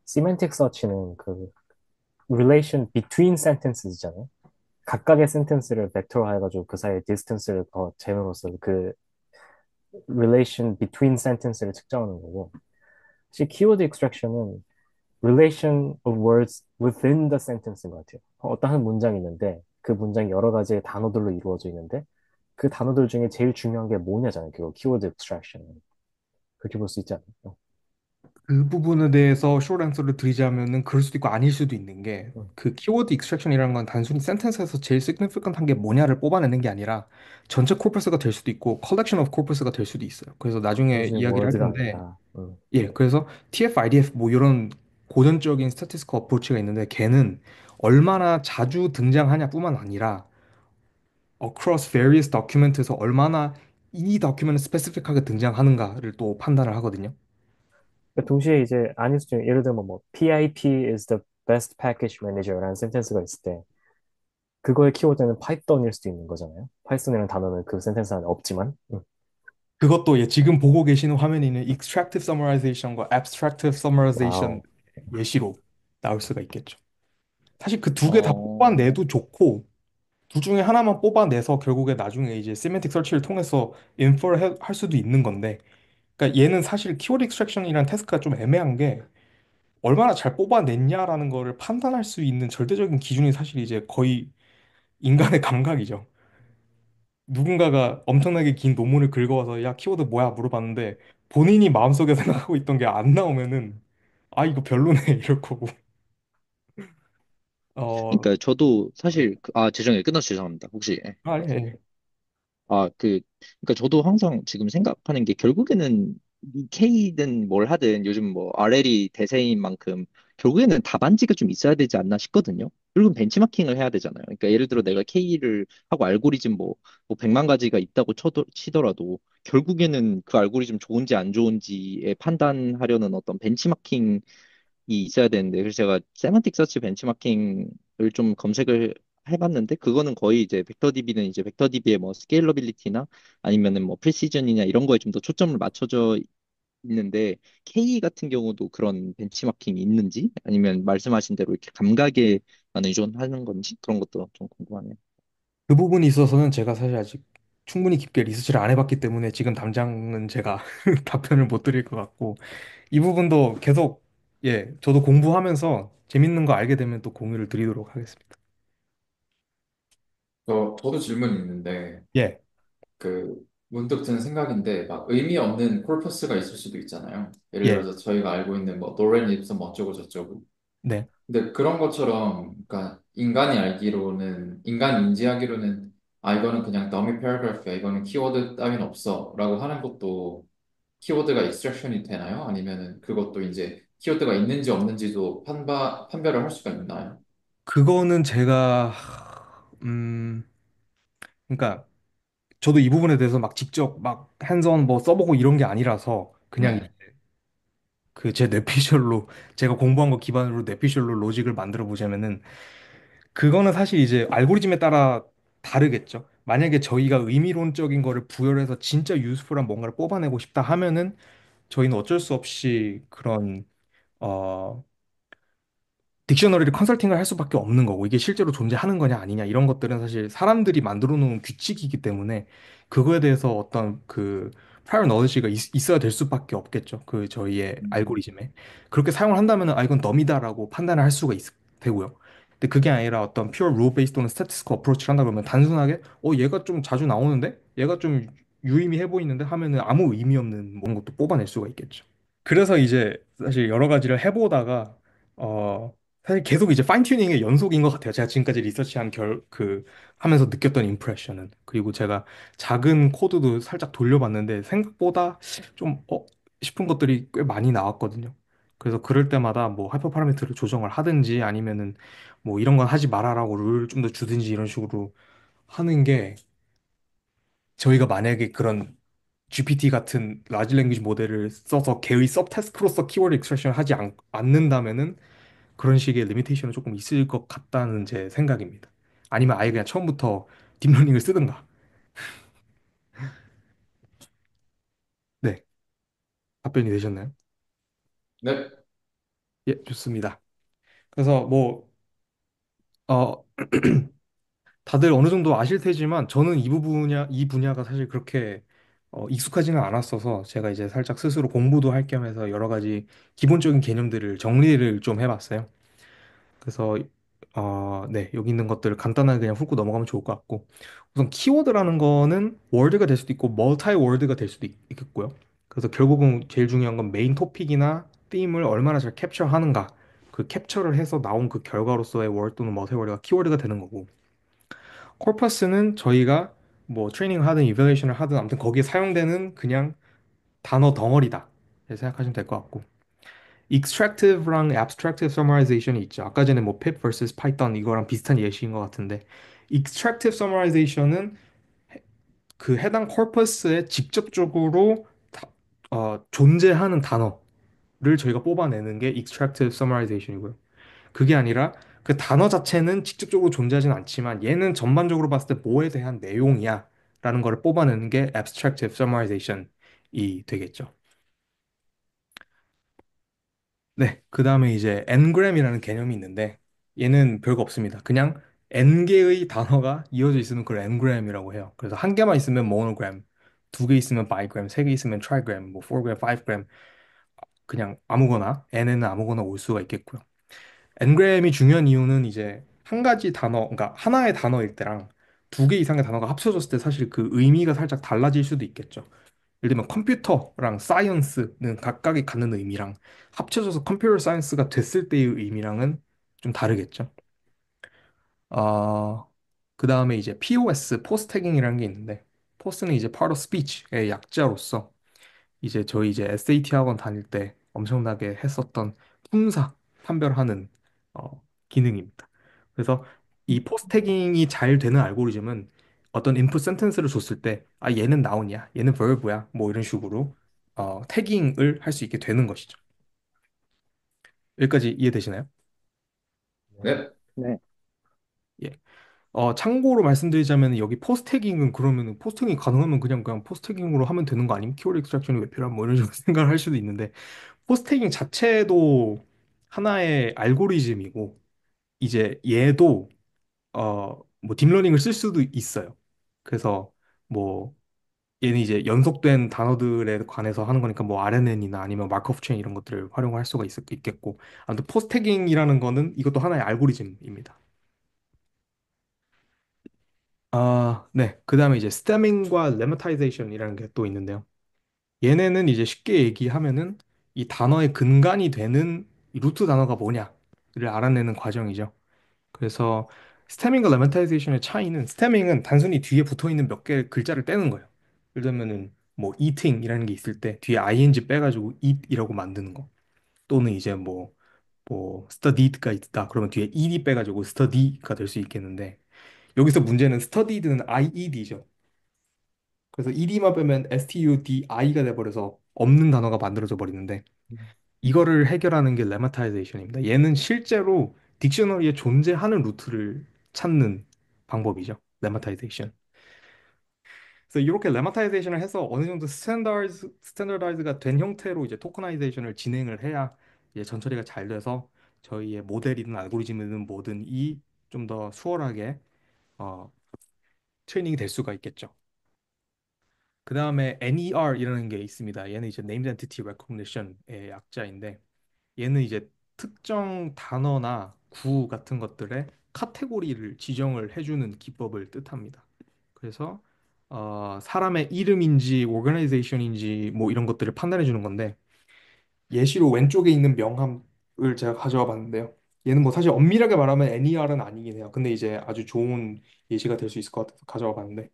시멘틱 서치는 그 relation between sentences잖아요. 각각의 센텐스를 벡터로 해가지고 그 사이에 디스턴스를 더 재음으로써 그 relation between sentence를 측정하는 거고, 사실 키워드 extraction은 relation of words within the sentence인 것 같아요. 어떤 한 문장이 있는데 그 문장이 여러 가지의 단어들로 이루어져 있는데 그 단어들 중에 제일 중요한 게 뭐냐잖아요. 그거 키워드 extraction. 그렇게 볼 수 있지 않나요? 그 부분에 대해서 쇼트 앤서를 드리자면은 그럴 수도 있고 아닐 수도 있는 게 응. 그 키워드 익스트랙션이라는 건 단순히 센텐스에서 제일 시그니피컨트한 게 뭐냐를 뽑아내는 게 아니라 전체 코퍼스가 될 수도 있고 컬렉션 오브 코퍼스가 될 수도 있어요. 그래서 나중에 단순히 이야기를 할 word가 텐데 아니라. 응. 예, 그래서 TF, IDF 뭐 이런 고전적인 스태티스틱 어프로치가 있는데 걔는 얼마나 자주 등장하냐뿐만 아니라 across various document에서 얼마나 이 다큐멘트 스페시픽하게 등장하는가를 또 판단을 하거든요. 그러니까 동시에 이제 아닐 수도 있는 예를 들면 뭐 PIP is the best package manager라는 센텐스가 있을 때 그거의 키워드는 파이썬일 수도 있는 거잖아요. 파이썬이라는 단어는 그 센텐스 안에 없지만. 응. 그것도 예, 지금 보고 계시는 화면에 있는 extractive summarization과 abstractive summarization 와우. 예시로 나올 수가 있겠죠. 사실 그 두 개 다 어, 뽑아내도 좋고 둘 중에 하나만 뽑아내서 결국에 나중에 이제 semantic search를 통해서 infer 할 수도 있는 건데 그러니까 얘는 사실 키워드 익스트랙션이라는 태스크가 좀 애매한 게 얼마나 잘 뽑아냈냐라는 거를 판단할 수 있는 절대적인 기준이 사실 이제 거의 인간의 감각이죠. 누군가가 엄청나게 긴 논문을 긁어와서 야 키워드 뭐야 물어봤는데 본인이 마음속에 생각하고 있던 게 안 나오면은 아 이거 별로네 이럴 거고 어 그러니까 저도 사실 죄송해요. 끊어서 죄송합니다. 혹시 예. 그러니까 저도 항상 지금 생각하는 게 결국에는 이 K든 뭘 하든 요즘 뭐 RL이 대세인 만큼 결국에는 답안지가 좀 있어야 되지 않나 싶거든요. 결국은 벤치마킹을 해야 되잖아요. 그러니까 예를 들어 내가 K를 하고 알고리즘 뭐 100만 가지가 있다고 치더라도 결국에는 그 알고리즘 좋은지 안 좋은지에 판단하려는 어떤 벤치마킹 이 있어야 되는데 그래서 제가 세만틱 서치 벤치마킹을 좀 검색을 해봤는데 그거는 거의 이제 벡터 DB는 이제 벡터 DB의 뭐 스케일러빌리티나 아니면은 뭐 프리시전이나 이런 거에 좀 더 초점을 맞춰져 있는데 K 같은 경우도 그런 벤치마킹이 있는지 아니면 말씀하신 대로 이렇게 감각에만 의존하는 건지 그런 것도 좀 궁금하네요. 그 부분이 있어서는 제가 사실 아직 충분히 깊게 리서치를 안 해봤기 때문에 지금 당장은 제가 답변을 못 드릴 것 같고 이 부분도 계속 예 저도 공부하면서 재밌는 거 알게 되면 또 공유를 드리도록 하겠습니다. 저도 질문이 있는데, 예, 그, 문득 든 생각인데, 막 의미 없는 콜퍼스가 있을 수도 있잖아요. 예를 예, 들어서 저희가 알고 있는 뭐, 노렌 립슨 뭐 어쩌고 저쩌고. 네. 근데 그런 것처럼, 그러니까 인간이 알기로는, 인간 인지하기로는, 아, 이거는 그냥 더미 패러그래프야, 이거는 키워드 따윈 없어, 라고 하는 것도 키워드가 익스트랙션이 되나요? 아니면은 그것도 이제 키워드가 있는지 없는지도 판별을 할 수가 있나요? 그거는 제가, 그러니까 저도 이 부분에 대해서 막 직접 막 핸즈온 뭐 써보고 이런 게 아니라서 그냥 네. 그 제 뇌피셜로 제가 공부한 거 기반으로 뇌피셜로 로직을 만들어 보자면은 그거는 사실 이제 알고리즘에 따라 다르겠죠. 만약에 저희가 의미론적인 거를 부여를 해서 진짜 유스풀한 뭔가를 뽑아내고 싶다 하면은 저희는 어쩔 수 없이 그런 어 딕셔너리를 컨설팅을 할 수밖에 없는 거고 이게 실제로 존재하는 거냐 아니냐 이런 것들은 사실 사람들이 만들어 놓은 규칙이기 때문에 그거에 대해서 어떤 그 prior knowledge가 있어야 될 수밖에 없겠죠. 그 저희의 음. 알고리즘에 그렇게 사용을 한다면은 아 이건 덤이다라고 판단을 할 수가 되고요. 근데 그게 아니라 어떤 pure rule based 또는 statistical approach를 한다 그러면 단순하게 얘가 좀 자주 나오는데 얘가 좀 유의미해 보이는데 하면은 아무 의미 없는 뭔 것도 뽑아낼 수가 있겠죠. 그래서 이제 사실 여러 가지를 해보다가 어 사실 계속 이제 파인 튜닝의 연속인 것 같아요. 제가 지금까지 리서치한 하면서 느꼈던 임프레션은. 그리고 제가 작은 코드도 살짝 돌려봤는데 생각보다 좀 싶은 것들이 꽤 많이 나왔거든요. 그래서 그럴 때마다 뭐 하이퍼 파라미터를 조정을 하든지 아니면은 뭐 이런 건 하지 말아라고 룰 좀 더 주든지 이런 식으로 하는 게 저희가 만약에 그런 GPT 같은 라지 랭귀지 모델을 써서 걔의 서브태스크로서 키워드 익스트랙션을 하지 않는다면은 그런 식의 리미테이션은 조금 있을 것 같다는 제 생각입니다. 아니면 아예 그냥 처음부터 딥러닝을 쓰든가. 네, 답변이 되셨나요? 네. 예, 좋습니다. 그래서 뭐 다들 어느 정도 아실 테지만 저는 이 분야가 사실 그렇게 익숙하지는 않았어서 제가 이제 살짝 스스로 공부도 할 겸해서 여러 가지 기본적인 개념들을 정리를 좀 해봤어요. 그래서 네, 여기 있는 것들을 간단하게 그냥 훑고 넘어가면 좋을 것 같고 우선 키워드라는 거는 월드가 될 수도 있고 멀티 월드가 될 수도 있겠고요. 그래서 결국은 제일 중요한 건 메인 토픽이나 팀을 얼마나 잘 캡처하는가 그 캡처를 해서 나온 그 결과로서의 월 또는 멀티 월드가 키워드가 되는 거고 코퍼스는 저희가 뭐 트레이닝을 하든 이밸루에이션을 하든 아무튼 거기에 사용되는 그냥 단어 덩어리다 이렇게 생각하시면 될 것 같고 extractive랑 abstractive summarization이 있죠. 아까 전에 뭐 pip vs python 이거랑 비슷한 예시인 것 같은데 extractive summarization은 그 해당 corpus에 직접적으로 존재하는 단어를 저희가 뽑아내는 게 extractive summarization이고요. 그게 아니라 그 단어 자체는 직접적으로 존재하진 않지만 얘는 전반적으로 봤을 때 뭐에 대한 내용이야 라는 거를 뽑아내는 게 abstractive summarization이 되겠죠. 네, 그 다음에 이제 ngram이라는 개념이 있는데 얘는 별거 없습니다. 그냥 n개의 단어가 이어져 있으면 그걸 ngram이라고 해요. 그래서 한 개만 있으면 monogram, 두 개 있으면 bigram, 세 개 있으면 trigram, 뭐 4gram, 5gram 그냥 아무거나 n에는 아무거나 올 수가 있겠고요. ngram이 중요한 이유는 이제 한 가지 단어, 그러니까 하나의 단어일 때랑 두 개 이상의 단어가 합쳐졌을 때 사실 그 의미가 살짝 달라질 수도 있겠죠. 예를 들면 컴퓨터랑 사이언스는 각각이 갖는 의미랑 합쳐져서 컴퓨터 사이언스가 됐을 때의 의미랑은 좀 다르겠죠. 그 다음에 이제 POS, 포스 태깅이라는 게 있는데 포스는 이제 part of speech의 약자로서 이제 저희 이제 SAT 학원 다닐 때 엄청나게 했었던 품사 판별하는 기능입니다. 그래서 이 포스 태깅이 잘 되는 알고리즘은 어떤 인풋 센텐스를 줬을 때 아 얘는 나운이야, 얘는 verb야, 뭐 이런 식으로 태깅을 할 수 있게 되는 것이죠. 여기까지 이해되시나요? 네. 네. 예. 참고로 말씀드리자면 여기 포스트 태깅은 그러면 포스트 태깅이 가능하면 그냥 포스트 태깅으로 하면 되는 거 아니면 키워드 익스트랙션이 왜 필요한 뭐 이런 식으로 생각을 할 수도 있는데 포스트 태깅 자체도 하나의 알고리즘이고 이제 얘도 뭐 딥러닝을 쓸 수도 있어요. 그래서 뭐 얘는 이제 연속된 단어들에 관해서 하는 거니까 뭐 RNN이나 아니면 마크업 체인 이런 것들을 활용할 수가 있겠고 아무튼 포스트 태깅이라는 거는 이것도 하나의 알고리즘입니다. 네. 그 다음에 이제 스태밍과 레머타이제이션이라는 게 또 있는데요. 얘네는 이제 쉽게 얘기하면은 이 단어의 근간이 되는 이 루트 단어가 뭐냐를 알아내는 과정이죠. 그래서 스태밍과 레멘타이제이션의 차이는 스태밍은 단순히 뒤에 붙어 있는 몇 개 글자를 떼는 거예요. 예를 들면은 뭐 eating이라는 게 있을 때 뒤에 ing 빼가지고 eat이라고 만드는 거. 또는 이제 뭐 studied가 있다. 그러면 뒤에 ed 빼가지고 study가 될 수 있겠는데 여기서 문제는 studied는 ied죠. 그래서 ed만 빼면 studi가 돼버려서 없는 단어가 만들어져 버리는데 이거를 해결하는 게 레마타이제이션입니다. 얘는 실제로 딕셔너리에 존재하는 루트를 찾는 방법이죠. 레마타이제이션. 그래서 이렇게 레마타이제이션을 해서 어느 정도 스탠더다이즈가 된 형태로 이제 토커나이제이션을 진행을 해야 이제 전처리가 잘 돼서 저희의 모델이든 알고리즘이든 뭐든이 좀 더 수월하게 어, 트레이닝이 될 수가 있겠죠. 그 다음에 NER이라는 게 있습니다. 얘는 이제 Named Entity Recognition의 약자인데 얘는 이제 특정 단어나 구 같은 것들의 카테고리를 지정을 해주는 기법을 뜻합니다. 그래서 사람의 이름인지 오거나이제이션인지 뭐 이런 것들을 판단해 주는 건데 예시로 왼쪽에 있는 명함을 제가 가져와 봤는데요. 얘는 뭐 사실 엄밀하게 말하면 NER은 아니긴 해요. 근데 이제 아주 좋은 예시가 될 수 있을 것 같아서 가져와 봤는데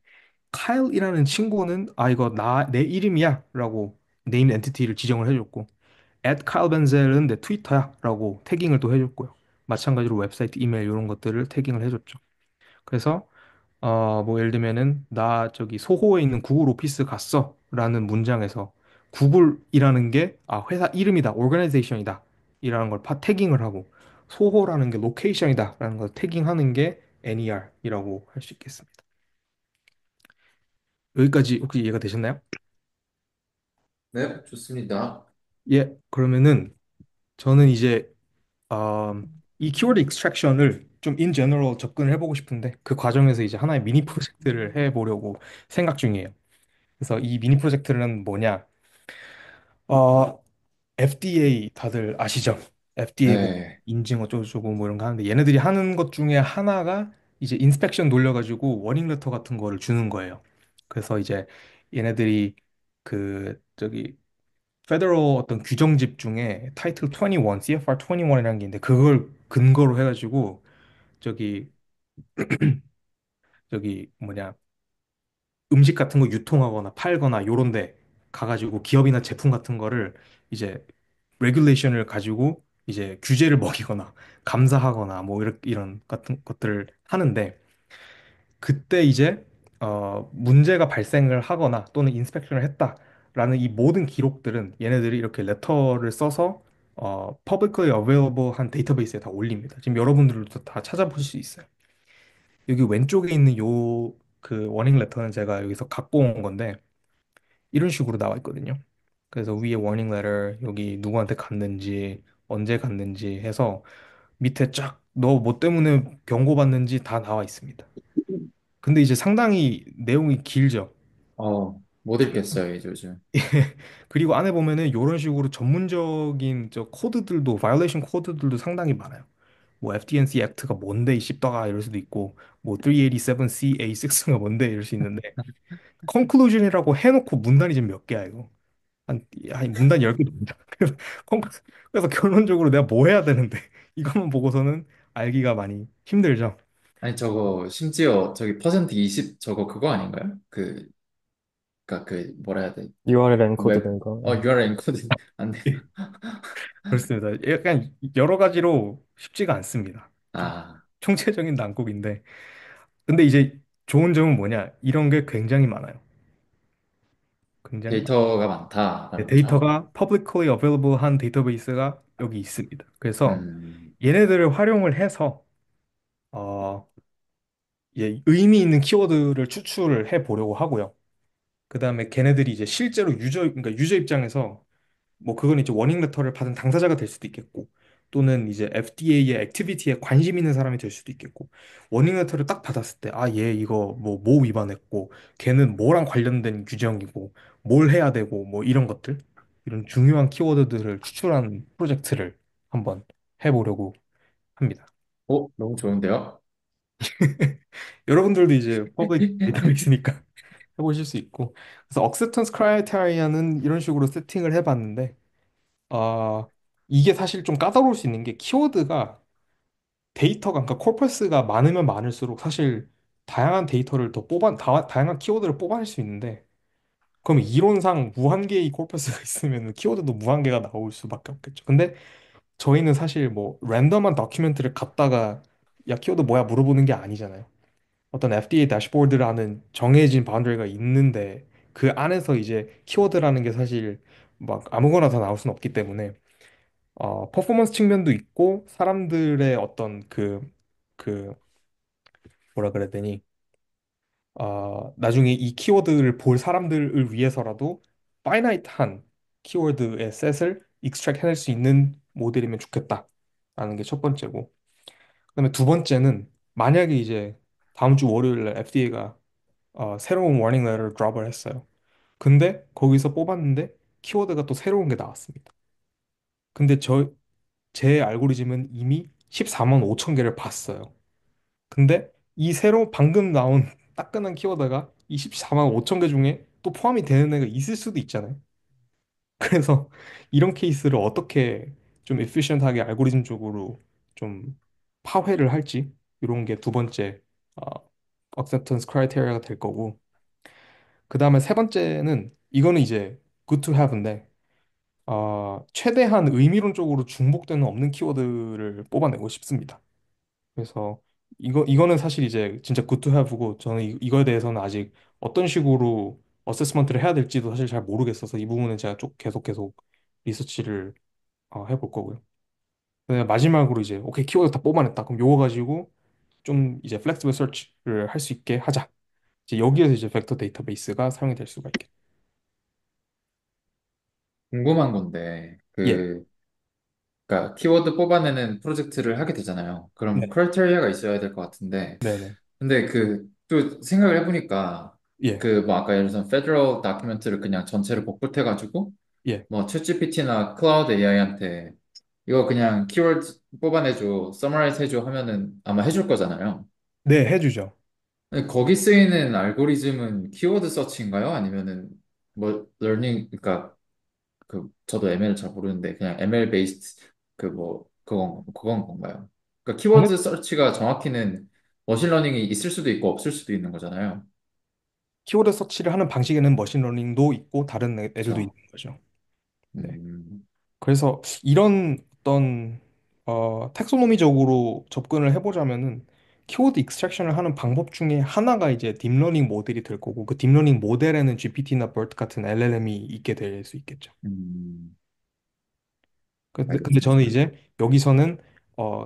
카일이라는 친구는 이거 내 이름이야라고 네임 엔티티를 지정을 해줬고 Kyle Benzel은 내 트위터야라고 태깅을 또 해줬고요. 마찬가지로 웹사이트, 이메일 이런 것들을 태깅을 해줬죠. 그래서 뭐 예를 들면은 나 저기 소호에 있는 구글 오피스 갔어라는 문장에서 구글이라는 게 회사 이름이다, 오르가나이제이션이다 이라는 걸 태깅을 하고 소호라는 게 로케이션이다라는 걸 태깅하는 게 NER이라고 할 수 있겠습니다. 여기까지 혹시 이해가 되셨나요? 네, 좋습니다. 예, 그러면은 저는 이제 이 키워드 익스트랙션을 좀 in general 접근을 해보고 싶은데 그 과정에서 이제 하나의 미니 프로젝트를 해보려고 생각 중이에요. 그래서 이 미니 프로젝트는 뭐냐? 어, FDA 다들 아시죠? FDA 뭐 네. 인증 어쩌고저쩌고 뭐 이런 거 하는데 얘네들이 하는 것 중에 하나가 이제 인스펙션 돌려가지고 워닝 레터 같은 거를 주는 거예요. 그래서 이제 얘네들이 그 저기 페더럴 어떤 규정집 중에 타이틀 21, CFR 21이라는 게 있는데 그걸 근거로 해가지고 저기 뭐냐 음식 같은 거 유통하거나 팔거나 요런 데 가가지고 기업이나 제품 같은 거를 이제 레귤레이션을 가지고 이제 규제를 먹이거나 감사하거나 뭐 이런 같은 것들을 하는데 그때 이제 문제가 발생을 하거나 또는 인스펙션을 했다라는 이 모든 기록들은 얘네들이 이렇게 레터를 써서 publicly available 한 데이터베이스에 다 올립니다. 지금 여러분들도 다 찾아보실 수 있어요. 여기 왼쪽에 있는 요 그 워닝 레터는 제가 여기서 갖고 온 건데 이런 식으로 나와 있거든요. 그래서 위에 워닝 레터 여기 누구한테 갔는지 언제 갔는지 해서 밑에 쫙 너 뭐 때문에 경고받는지 다 나와 있습니다. 근데 이제 상당히 내용이 길죠. 못 읽겠어요, 이제 요즘. 그리고 안에 보면은 이런 식으로 전문적인 저 코드들도 바이올레이션 코드들도 상당히 많아요. 뭐 FDNC 액트가 뭔데 이 씹다가 이럴 수도 있고 뭐 387CA6가 뭔데 이럴 수 있는데 컨클루전이라고 해놓고 문단이 지금 몇 개야 이거. 한 문단 10개 됩니다. 그래서, 컨- 그래서 결론적으로 내가 뭐 해야 되는데 이것만 보고서는 알기가 많이 힘들죠. 아니, 저거, 심지어 저기 퍼센트 20 저거 그거 아닌가요? 그니까 뭐라 해야 돼? URL 엔코드 웹, 된 거. URL 엔코딩 안 돼. 그렇습니다. 약간 여러 가지로 쉽지가 않습니다. 좀 아, 총체적인 난국인데. 근데 이제 좋은 점은 뭐냐? 이런 게 굉장히 많아요. 굉장히 많아요. 데이터가 네, 많다라는 거죠. 데이터가 publicly available 한 데이터베이스가 여기 있습니다. 그래서 음, 얘네들을 활용을 해서 어, 의미 있는 키워드를 추출을 해 보려고 하고요. 그다음에 걔네들이 이제 실제로 그러니까 유저 입장에서 뭐 그건 이제 워닝 레터를 받은 당사자가 될 수도 있겠고 또는 이제 FDA의 액티비티에 관심 있는 사람이 될 수도 있겠고 워닝 레터를 딱 받았을 때 얘 이거 뭐 위반했고 걔는 뭐랑 관련된 규정이고 뭘 해야 되고 뭐 이런 것들 이런 중요한 키워드들을 추출하는 프로젝트를 한번 해보려고 합니다. 너무 좋은데요? 여러분들도 이제 퍼그 데이터베이스니까 해보실 수 있고. 그래서 acceptance criteria는 이런 식으로 세팅을 해봤는데, 아, 이게 사실 좀 까다로울 수 있는 게 키워드가 데이터가, 그러니까 코퍼스가 많으면 많을수록 사실 다양한 데이터를 다양한 키워드를 뽑아낼 수 있는데, 그럼 이론상 무한 개의 코퍼스가 있으면 키워드도 무한 개가 나올 수밖에 없겠죠. 근데 저희는 사실 뭐 랜덤한 다큐멘트를 갖다가 야 키워드 뭐야 물어보는 게 아니잖아요. 어떤 FDA 대시보드라는 정해진 바운더리가 있는데 그 안에서 이제 키워드라는 게 사실 막 아무거나 다 나올 수는 없기 때문에 퍼포먼스 측면도 있고 사람들의 어떤 그 뭐라 그래야 되니 나중에 이 키워드를 볼 사람들을 위해서라도 파이나이트한 키워드의 셋을 익스트랙 해낼 수 있는 모델이면 좋겠다라는 게 첫 번째고 그다음에 두 번째는 만약에 이제 다음 주 월요일에 FDA가 새로운 워닝 레터를 드랍을 했어요. 근데 거기서 뽑았는데 키워드가 또 새로운 게 나왔습니다. 근데 제 알고리즘은 이미 14만 5천 개를 봤어요. 근데 이 새로 방금 나온 따끈한 키워드가 이 14만 5천 개 중에 또 포함이 되는 애가 있을 수도 있잖아요. 그래서 이런 케이스를 어떻게 좀 에피시언트하게 알고리즘 쪽으로 좀 파회를 할지 이런 게 두 번째 어, acceptance criteria가 될 거고 그 다음에 세 번째는 이거는 이제 good to have인데 최대한 의미론적으로 중복되는 없는 키워드를 뽑아내고 싶습니다. 그래서 이거는 사실 이제 진짜 good to have고 저는 이거에 대해서는 아직 어떤 식으로 어세스먼트를 해야 될지도 사실 잘 모르겠어서 이 부분은 제가 쭉 계속 리서치를 해볼 거고요. 그다음에 마지막으로 이제 오케이 키워드 다 뽑아냈다. 그럼 요거 가지고 좀 이제 플렉시블 서치를 할 수 있게 하자. 이제 여기에서 이제 벡터 데이터베이스가 사용이 될 수가 있겠죠. 궁금한 건데, 예. 그러니까 키워드 뽑아내는 프로젝트를 하게 되잖아요. 그럼 네. 크라이테리아가 있어야 될 것 같은데, 네네. 근데 또 생각을 해보니까, 예. 뭐 아까 예를 들어서 페더럴 다큐멘트를 그냥 전체를 복붙해가지고, 예. 뭐 챗GPT나 클라우드 AI한테 이거 그냥 키워드 뽑아내줘, 서머라이즈 해줘 하면은 아마 해줄 거잖아요. 네, 해주죠. 근데 거기 쓰이는 알고리즘은 키워드 서치인가요? 아니면은 뭐 러닝 그러니까 저도 ML 잘 모르는데 그냥 ML 베이스드 그건 건가요? 그러니까 키워드 서치가 정확히는 머신러닝이 있을 수도 있고 없을 수도 있는 거잖아요. 키워드 서치를 하는 방식에는 머신러닝도 있고 다른 애들도 있는 그렇죠. 거죠. 네. 음, 그래서 이런 어떤 텍소노미적으로 접근을 해보자면은 키워드 익스트랙션을 하는 방법 중에 하나가 이제 딥러닝 모델이 될 거고 그 딥러닝 모델에는 GPT나 BERT 같은 LLM이 있게 될 수 있겠죠. 음, 근데 저는 알겠습니다. 이제 여기서는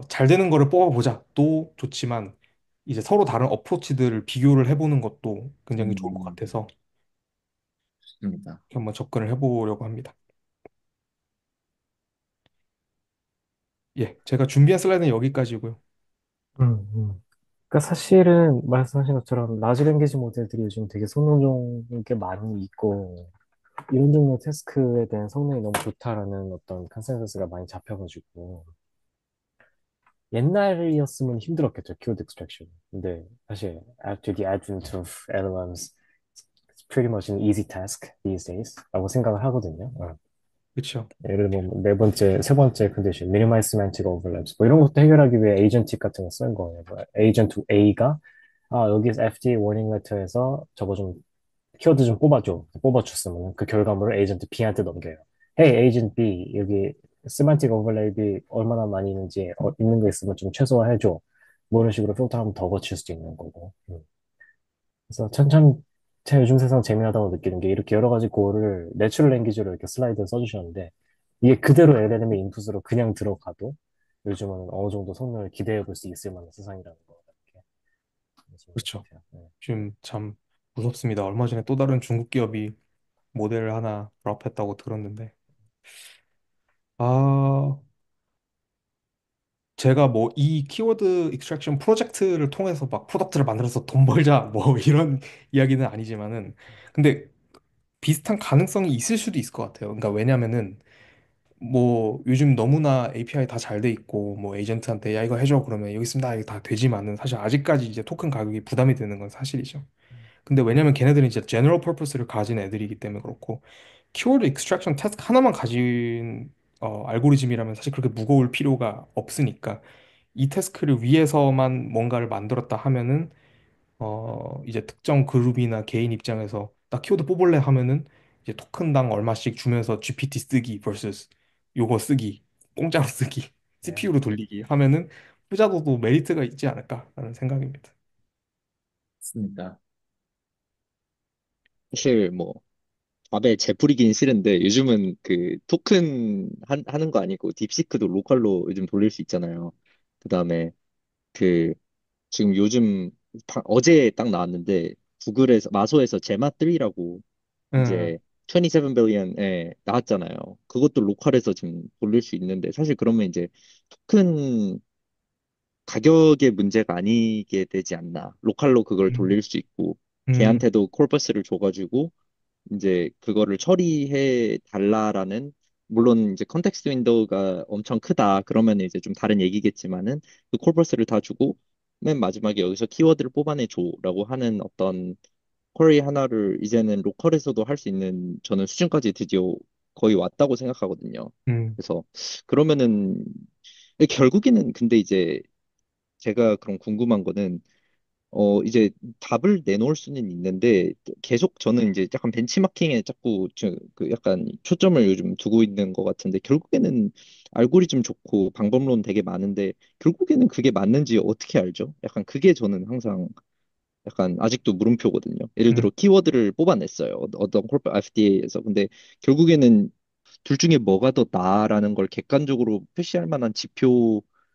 잘 되는 거를 뽑아보자도 좋지만 이제 서로 다른 어프로치들을 비교를 해보는 것도 굉장히 좋을 것 음, 같아서 좋습니다. 이렇게 한번 접근을 해보려고 합니다. 예, 제가 준비한 슬라이드는 여기까지고요. 음. 그러니까 사실은 말씀하신 것처럼 라지 랭귀지 모델들이 요즘 되게 성능 좋은 게 많이 있고 이런 종류의 태스크에 대한 성능이 너무 좋다라는 어떤 컨센서스가 많이 잡혀가지고 옛날이었으면 힘들었겠죠, 키워드 익스트랙션. 근데 사실 after the advent of LLMs, it's pretty much an easy task these days 라고 생각을 하거든요. 그렇죠. 예를 들면 네 번째, 세 번째 컨디션, minimize semantic overlaps 뭐 이런 것도 해결하기 위해 에이전틱 같은 거 쓴 거예요. 뭐 에이전트 A가 여기서 FDA 워닝 레터에서 저거 좀 키워드 좀 뽑아줘. 뽑아줬으면 그 결과물을 에이전트 B한테 넘겨요. Hey, 에이전트 B, 여기 세만틱 오버랩이 얼마나 많이 있는지 있는 거 있으면 좀 최소화해줘. 뭐 이런 식으로 필터 한번 더 거칠 수도 있는 거고. 그래서 참 제가 요즘 세상 재미나다고 느끼는 게 이렇게 여러 가지 고를 내추럴 랭귀지로 이렇게 슬라이드를 써주셨는데 이게 그대로 LLM의 인풋으로 그냥 들어가도 요즘은 어느 정도 성능을 기대해 볼 수 있을 만한 세상이라는 거 이렇게 보시는 것 그렇죠. 같아요. 네. 지금 참 무섭습니다. 얼마 전에 또 다른 중국 기업이 모델을 하나 랍했다고 들었는데, 아, 제가 뭐 이 키워드 익스트랙션 프로젝트를 통해서 막 프로덕트를 만들어서 돈 벌자 뭐 이런 이야기는 아니지만은, 근데 비슷한 가능성이 있을 수도 있을 것 같아요. 그러니까 왜냐면은 뭐 요즘 너무나 API 다 잘 돼 있고 뭐 에이전트한테 야 이거 해줘 그러면 여기 있습니다 이게 다 되지만은 사실 아직까지 이제 토큰 가격이 부담이 되는 건 사실이죠. 근데 왜냐면 걔네들은 이제 제너럴 퍼포스를 가진 애들이기 때문에 그렇고 키워드 익스트랙션 태스크 하나만 가진 알고리즘이라면 사실 그렇게 무거울 필요가 없으니까 이 태스크를 위해서만 뭔가를 만들었다 하면은 이제 특정 그룹이나 개인 입장에서 나 키워드 뽑을래 하면은 이제 토큰당 얼마씩 주면서 GPT 쓰기 vs 요거 쓰기 공짜로 쓰기 네. CPU로 돌리기 하면은 후자도 메리트가 있지 않을까라는 생각입니다. 맞습니다. 사실 뭐 밥에 재 뿌리긴 싫은데 요즘은 그 토큰 하는 거 아니고 딥시크도 로컬로 요즘 돌릴 수 있잖아요. 그다음에 그 지금 요즘 어제 딱 나왔는데 구글에서 마소에서 제마 3라고 음, 이제 27 빌리언에 나왔잖아요. 그것도 로컬에서 지금 돌릴 수 있는데 사실 그러면 이제 토큰 가격의 문제가 아니게 되지 않나. 로컬로 그걸 음, 돌릴 수 있고 음, 걔한테도 콜버스를 줘가지고 이제 그거를 처리해 달라라는 물론 이제 컨텍스트 윈도우가 엄청 크다 그러면 이제 좀 다른 얘기겠지만은 그 콜버스를 다 주고 맨 마지막에 여기서 키워드를 뽑아내 줘라고 하는 어떤 쿼리 하나를 이제는 로컬에서도 할 수 있는 저는 수준까지 드디어 거의 왔다고 생각하거든요. 음. 그래서 그러면은 결국에는 근데 이제 제가 그럼 궁금한 거는 이제 답을 내놓을 수는 있는데 계속 저는 이제 약간 벤치마킹에 자꾸 그 약간 초점을 요즘 두고 있는 것 같은데 결국에는 알고리즘 좋고 방법론 되게 많은데 결국에는 그게 맞는지 어떻게 알죠? 약간 그게 저는 항상 약간 아직도 물음표거든요. 예를 들어 음. 키워드를 뽑아냈어요. 어떤 콜 FDA에서 근데 결국에는 둘 중에 뭐가 더 나아라는 걸 객관적으로 표시할 만한 지표가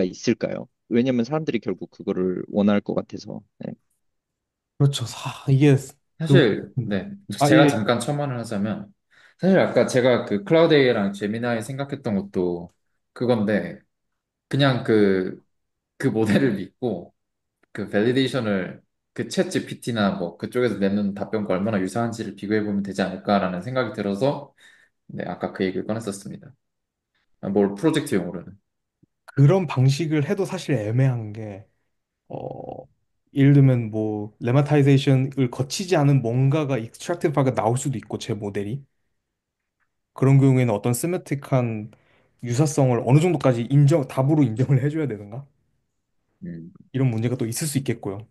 있을까요? 왜냐면 사람들이 결국 그거를 원할 것 같아서. 네. 그렇죠. 이게 그, 사실, 네. 제가 예. 잠깐 첨언을 하자면, 사실 아까 제가 그 클라우드 AI랑 제미나이 생각했던 것도 그건데, 그냥 그 모델을 믿고, 그 밸리데이션을 그 챗 GPT나 뭐 그쪽에서 내는 답변과 얼마나 유사한지를 비교해 보면 되지 않을까라는 생각이 들어서, 네, 아까 그 얘기를 꺼냈었습니다. 뭘 프로젝트용으로는. 그런 방식을 해도 사실 애매한 게, 어, 예를 들면 뭐, 레마타이제이션을 거치지 않은 뭔가가 익스트랙티브하게 나올 수도 있고, 제 모델이. 그런 경우에는 어떤 세메틱한 유사성을 어느 정도까지 답으로 인정을 해줘야 되는가? 음. 이런 문제가 또 있을 수 있겠고요.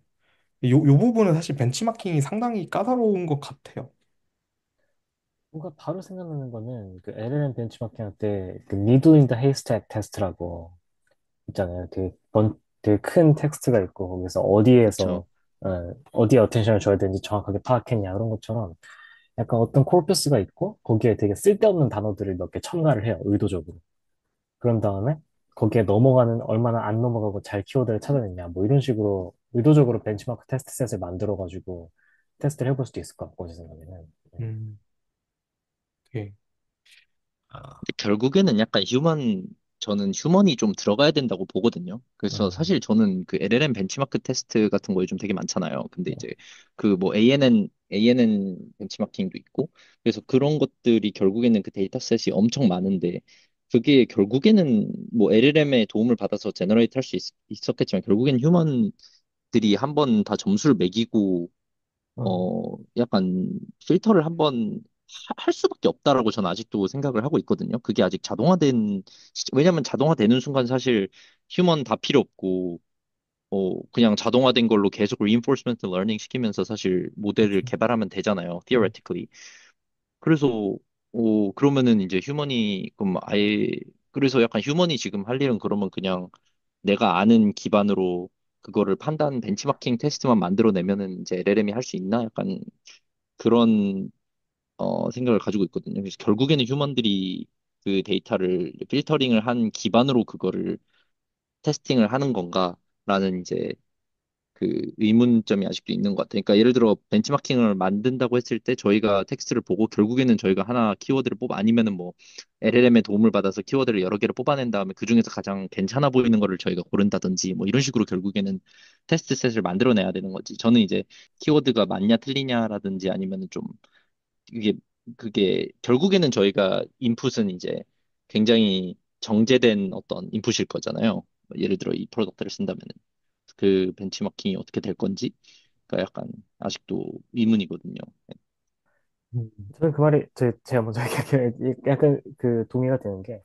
요 부분은 사실 벤치마킹이 상당히 까다로운 것 같아요. 뭔가 바로 생각나는 거는 그 LLM 벤치마킹 할 때 그 needle in the haystack 테스트라고 있잖아요. 되게 큰 텍스트가 있고 거기서 그쵸. 어디에 어텐션을 줘야 되는지 정확하게 파악했냐 이런 것처럼 약간 어떤 코르푸스가 있고 거기에 되게 쓸데없는 단어들을 몇 개 첨가를 해요. 의도적으로. 그런 다음에 거기에 넘어가는 얼마나 안 넘어가고 잘 키워드를 찾아냈냐 뭐 이런 식으로 의도적으로 벤치마크 테스트 셋을 만들어 가지고 테스트를 해볼 수도 있을 것 같고 제 생각에는. 네. 음, 예. 아, 근데 결국에는 약간 저는 휴먼이 좀 들어가야 된다고 보거든요. 그래서 사실 저는 그 LLM 벤치마크 테스트 같은 거 요즘 되게 많잖아요. 근데 이제 그 뭐 ANN 벤치마킹도 있고, 그래서 그런 것들이 결국에는 그 데이터셋이 엄청 많은데, 그게 결국에는 뭐 LLM의 도움을 받아서 제너레이트 할 수 있었겠지만, 결국엔 휴먼들이 한번 다 점수를 매기고 약간 필터를 한번 할 수밖에 없다라고 저는 아직도 생각을 하고 있거든요. 그게 아직 왜냐면 자동화되는 순간 사실 휴먼 다 필요 없고, 그냥 자동화된 걸로 계속 reinforcement learning 시키면서 사실 모델을 그렇죠. 개발하면 되잖아요. theoretically. 그래서, 그러면은 이제 그럼 그래서 약간 휴먼이 지금 할 일은 그러면 그냥 내가 아는 기반으로 그거를 벤치마킹 테스트만 만들어내면은 이제 LLM이 할 수 있나? 약간 그런 생각을 가지고 있거든요. 그래서 결국에는 휴먼들이 그 데이터를 필터링을 한 기반으로 그거를 테스팅을 하는 건가라는 이제 그 의문점이 아직도 있는 것 같아요. 그러니까 예를 들어 벤치마킹을 만든다고 했을 때 저희가 텍스트를 보고 결국에는 저희가 하나 키워드를 아니면은 뭐 LLM의 도움을 받아서 키워드를 여러 개를 뽑아낸 다음에 그 중에서 가장 괜찮아 보이는 거를 저희가 고른다든지 뭐 이런 식으로 결국에는 테스트 셋을 만들어내야 되는 거지. 저는 이제 키워드가 맞냐 틀리냐라든지 아니면은 좀 이게 그게 결국에는 저희가 인풋은 이제 굉장히 정제된 어떤 인풋일 거잖아요. 예를 들어 이 프로덕트를 쓴다면은 그 벤치마킹이 어떻게 될 건지가 약간 아직도 의문이거든요. 저는 그 말이, 제가 먼저 얘기할게요. 약간 그 동의가 되는 게,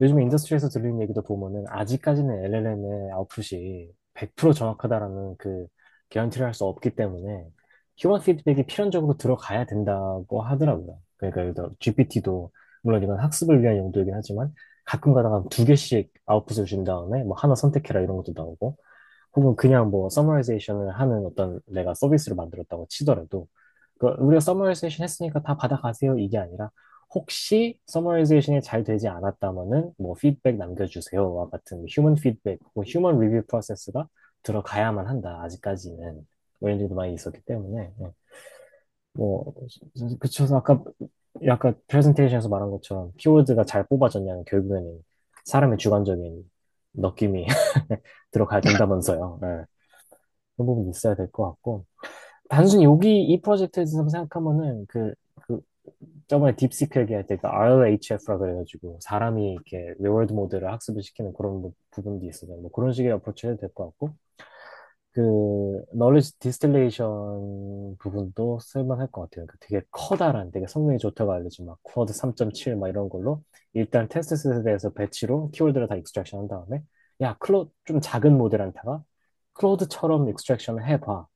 요즘 인더스트리에서 들리는 얘기도 보면은, 아직까지는 LLM의 아웃풋이 100% 정확하다라는 그, 개런티를 할 수 없기 때문에, 휴먼 피드백이 필연적으로 들어가야 된다고 하더라고요. 그러니까 예를 들어 GPT도, 물론 이건 학습을 위한 용도이긴 하지만, 가끔 가다가 두 개씩 아웃풋을 준 다음에, 뭐 하나 선택해라 이런 것도 나오고, 혹은 그냥 뭐 서머라이제이션을 하는 어떤 내가 서비스를 만들었다고 치더라도 그 우리가 서머라이제이션 했으니까 다 받아가세요 이게 아니라 혹시 서머라이제이션이 잘 되지 않았다면은 뭐 피드백 남겨주세요와 같은 휴먼 피드백 혹은 휴먼 리뷰 프로세스가 들어가야만 한다 아직까지는 뭐 이런 일도 많이 있었기 때문에 뭐 그쵸 아까 약간 프레젠테이션에서 말한 것처럼 키워드가 잘 뽑아졌냐는 결국에는 사람의 주관적인 느낌이 들어가야 된다면서요. 네. 그런 부분이 있어야 될 것 같고. 단순히 여기 이 프로젝트에 대해서 생각하면은 저번에 딥시크 얘기할 때 그 RLHF라 그래가지고 사람이 이렇게 리워드 모델을 학습을 시키는 그런 부분도 있어서 뭐 그런 식의 어프로치 해도 될 것 같고 그 knowledge distillation 부분도 쓸만할 것 같아요. 그 되게 커다란 되게 성능이 좋다고 알려진 막 쿼드 3.7 막 이런 걸로 일단 테스트 셋에 대해서 배치로 키워드를 다 익스트랙션 한 다음에 야 클로 좀 작은 모델한테가 클로드처럼 익스트랙션을 해봐.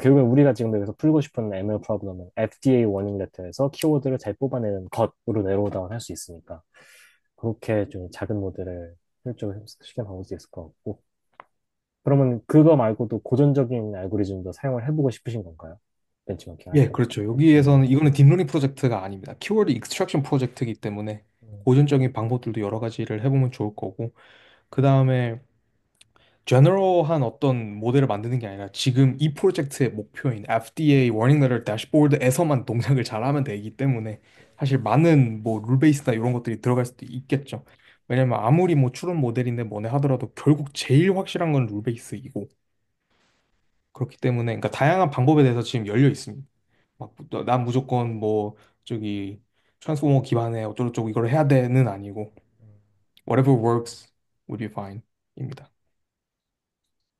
결국엔 우리가 지금 여기서 풀고 싶은 ML 프로블럼은 FDA 워닝 레터에서 키워드를 잘 뽑아내는 것으로 내로우다운 할 수 있으니까 그렇게 좀 작은 모델을 효율적으로 쉽게 바꿀 수 있을 것 같고 그러면 그거 말고도 고전적인 알고리즘도 사용을 해보고 싶으신 건가요? 벤치마킹 할 예, 때? 그렇죠. 음, 여기에서는 이거는 딥러닝 프로젝트가 아닙니다. 키워드 익스트랙션 프로젝트이기 때문에 음, 고전적인 방법들도 여러 가지를 해보면 좋을 거고, 그 다음에 제너럴한 어떤 모델을 만드는 게 아니라 지금 이 프로젝트의 목표인 FDA 워닝 레터 대시보드에서만 동작을 잘하면 되기 때문에 사실 많은 뭐 룰 베이스나 이런 것들이 들어갈 수도 있겠죠. 왜냐면 아무리 뭐 추론 모델인데 뭐네 하더라도 결국 제일 확실한 건 룰 베이스이고 그렇기 때문에 그러니까 다양한 방법에 대해서 지금 열려 있습니다. 난 무조건 뭐 저기 트랜스포머 기반의 어쩌고저쩌고 이걸 해야 되는 아니고 whatever works would be fine 입니다.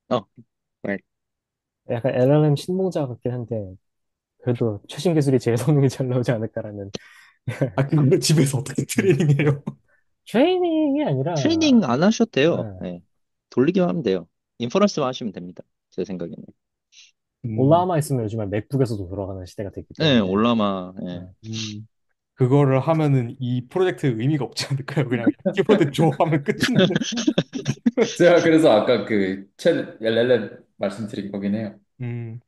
어, right. 약간 LLM 신봉자 같긴 한데 그래도 최신 기술이 제일 성능이 잘 나오지 않을까라는 아, 그걸 집에서 어떻게 음. 트레이닝해요? 트레이닝이 아니라 트레이닝 안 하셔도 돼요. 예, 네. 돌리기만 하면 돼요. 인퍼런스만 하시면 됩니다. 제 생각에는. 음, 올라마 있으면 요즘에 맥북에서도 돌아가는 시대가 됐기 네, 때문에 올라마. 네. 예. 그거를 하면은 이 프로젝트의 의미가 없지 않을까요? 그냥 키보드 줘 하면 끝인데. 제가 그래서 아까 그 챗 LLM 말씀드린 거긴 해요. 음,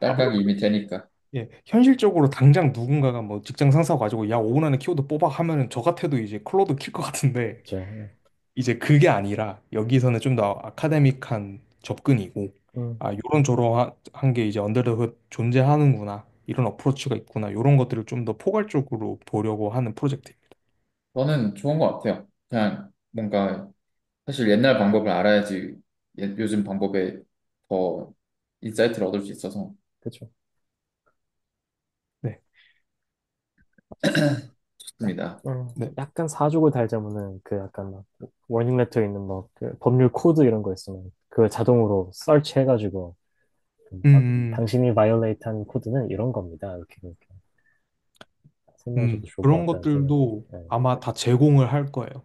아무래도 딸깍이 이미 되니까. 예, 현실적으로 당장 누군가가 뭐 직장 상사 가지고 야 5분 안에 키보드 뽑아 하면은 저 같아도 이제 클로드 킬 것 같은데 그죠. 이제 그게 아니라 여기서는 좀 더 아카데믹한 접근이고 음, 아 요런 저런 게 이제 언더 더 훗 존재하는구나 이런 어프로치가 있구나 이런 것들을 좀 더 포괄적으로 보려고 하는 프로젝트입니다. 저는 좋은 것 같아요. 그냥 뭔가 사실 옛날 방법을 알아야지 요즘 방법에 더 인사이트를 얻을 수 있어서 그죠. 네, 좋습니다. 네, 약간 사족을 달자면은 그 약간 막 워닝 레터 있는 뭐그 법률 코드 이런 거 있으면 그걸 자동으로 설치 해가지고 막 음, 당신이 바이올레이트한 코드는 이런 겁니다. 이렇게 설명해줘도 좋을 것 그런 같다는 생각이. 것들도 네. 아마 다 제공을 할 거예요.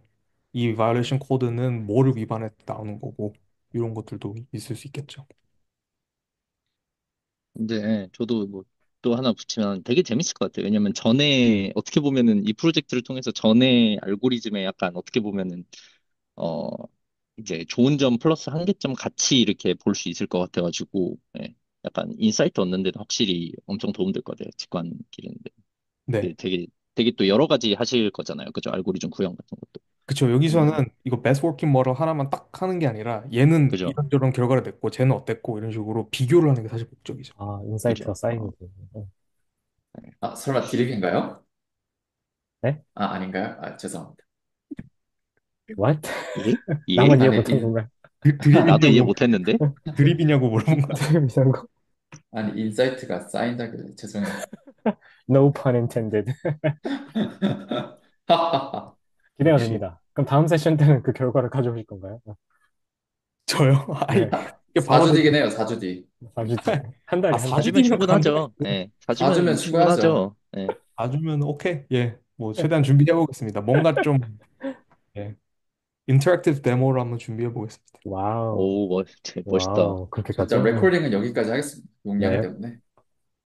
이 바이올레이션 코드는 뭐를 위반해 나오는 거고 이런 것들도 있을 수 있겠죠. 근데 저도 뭐 또 하나 붙이면 되게 재밌을 것 같아요. 왜냐면 전에 어떻게 보면은 이 프로젝트를 통해서 전에 알고리즘에 약간 어떻게 보면은 어 이제 좋은 점 플러스 한계점 같이 이렇게 볼 수 있을 것 같아가지고 예. 약간 인사이트 얻는 데도 확실히 엄청 도움될 것 같아요. 직관 기르는데. 네. 되게 또 여러 가지 하실 거잖아요. 그죠? 알고리즘 구형 같은 것도. 그쵸. 여기서는 음, 이거 베스트 워킹 모델 하나만 딱 하는 게 아니라 얘는 그죠? 이런저런 결과를 냈고 쟤는 어땠고 이런 식으로 비교를 하는 게 사실 목적이죠. 아, 그죠? 인사이트가 쌓이는 거예요. 아, 설마 디귿인가요? 네? 아, 아닌가요? 아, 죄송합니다. What? 예? 예? 나만 이해 아니, 못한 건가요? 나도 이해 드립이냐고 못했는데? 드립이냐고 물어본 거. 이상한 거? 아니, 인사이트가 쌓인다길래 죄송해요. No pun intended. 하하하. 기대가 역시 됩니다. 그럼 다음 세션 때는 그 결과를 가져오실 건가요? 저요. 아이 네, 이게 바로 4주 되 뒤긴 해요, 4주 뒤. 4주 뒤. 한 달에, 한 달. 4주 4주면 뒤면 충분하죠. 가능하겠어요. 예, 4주면 4주면 충분하죠. 충분하죠. 예. 4주면 오케이. 예. 뭐 최대한 준비해 보겠습니다. 뭔가 좀 예. 인터랙티브 데모를 한번 준비해 보겠습니다. 와우, 오, 멋있다. 와우, 저 일단 그렇게까지요? 네. 레코딩은 여기까지 하겠습니다. 용량 네, 때문에.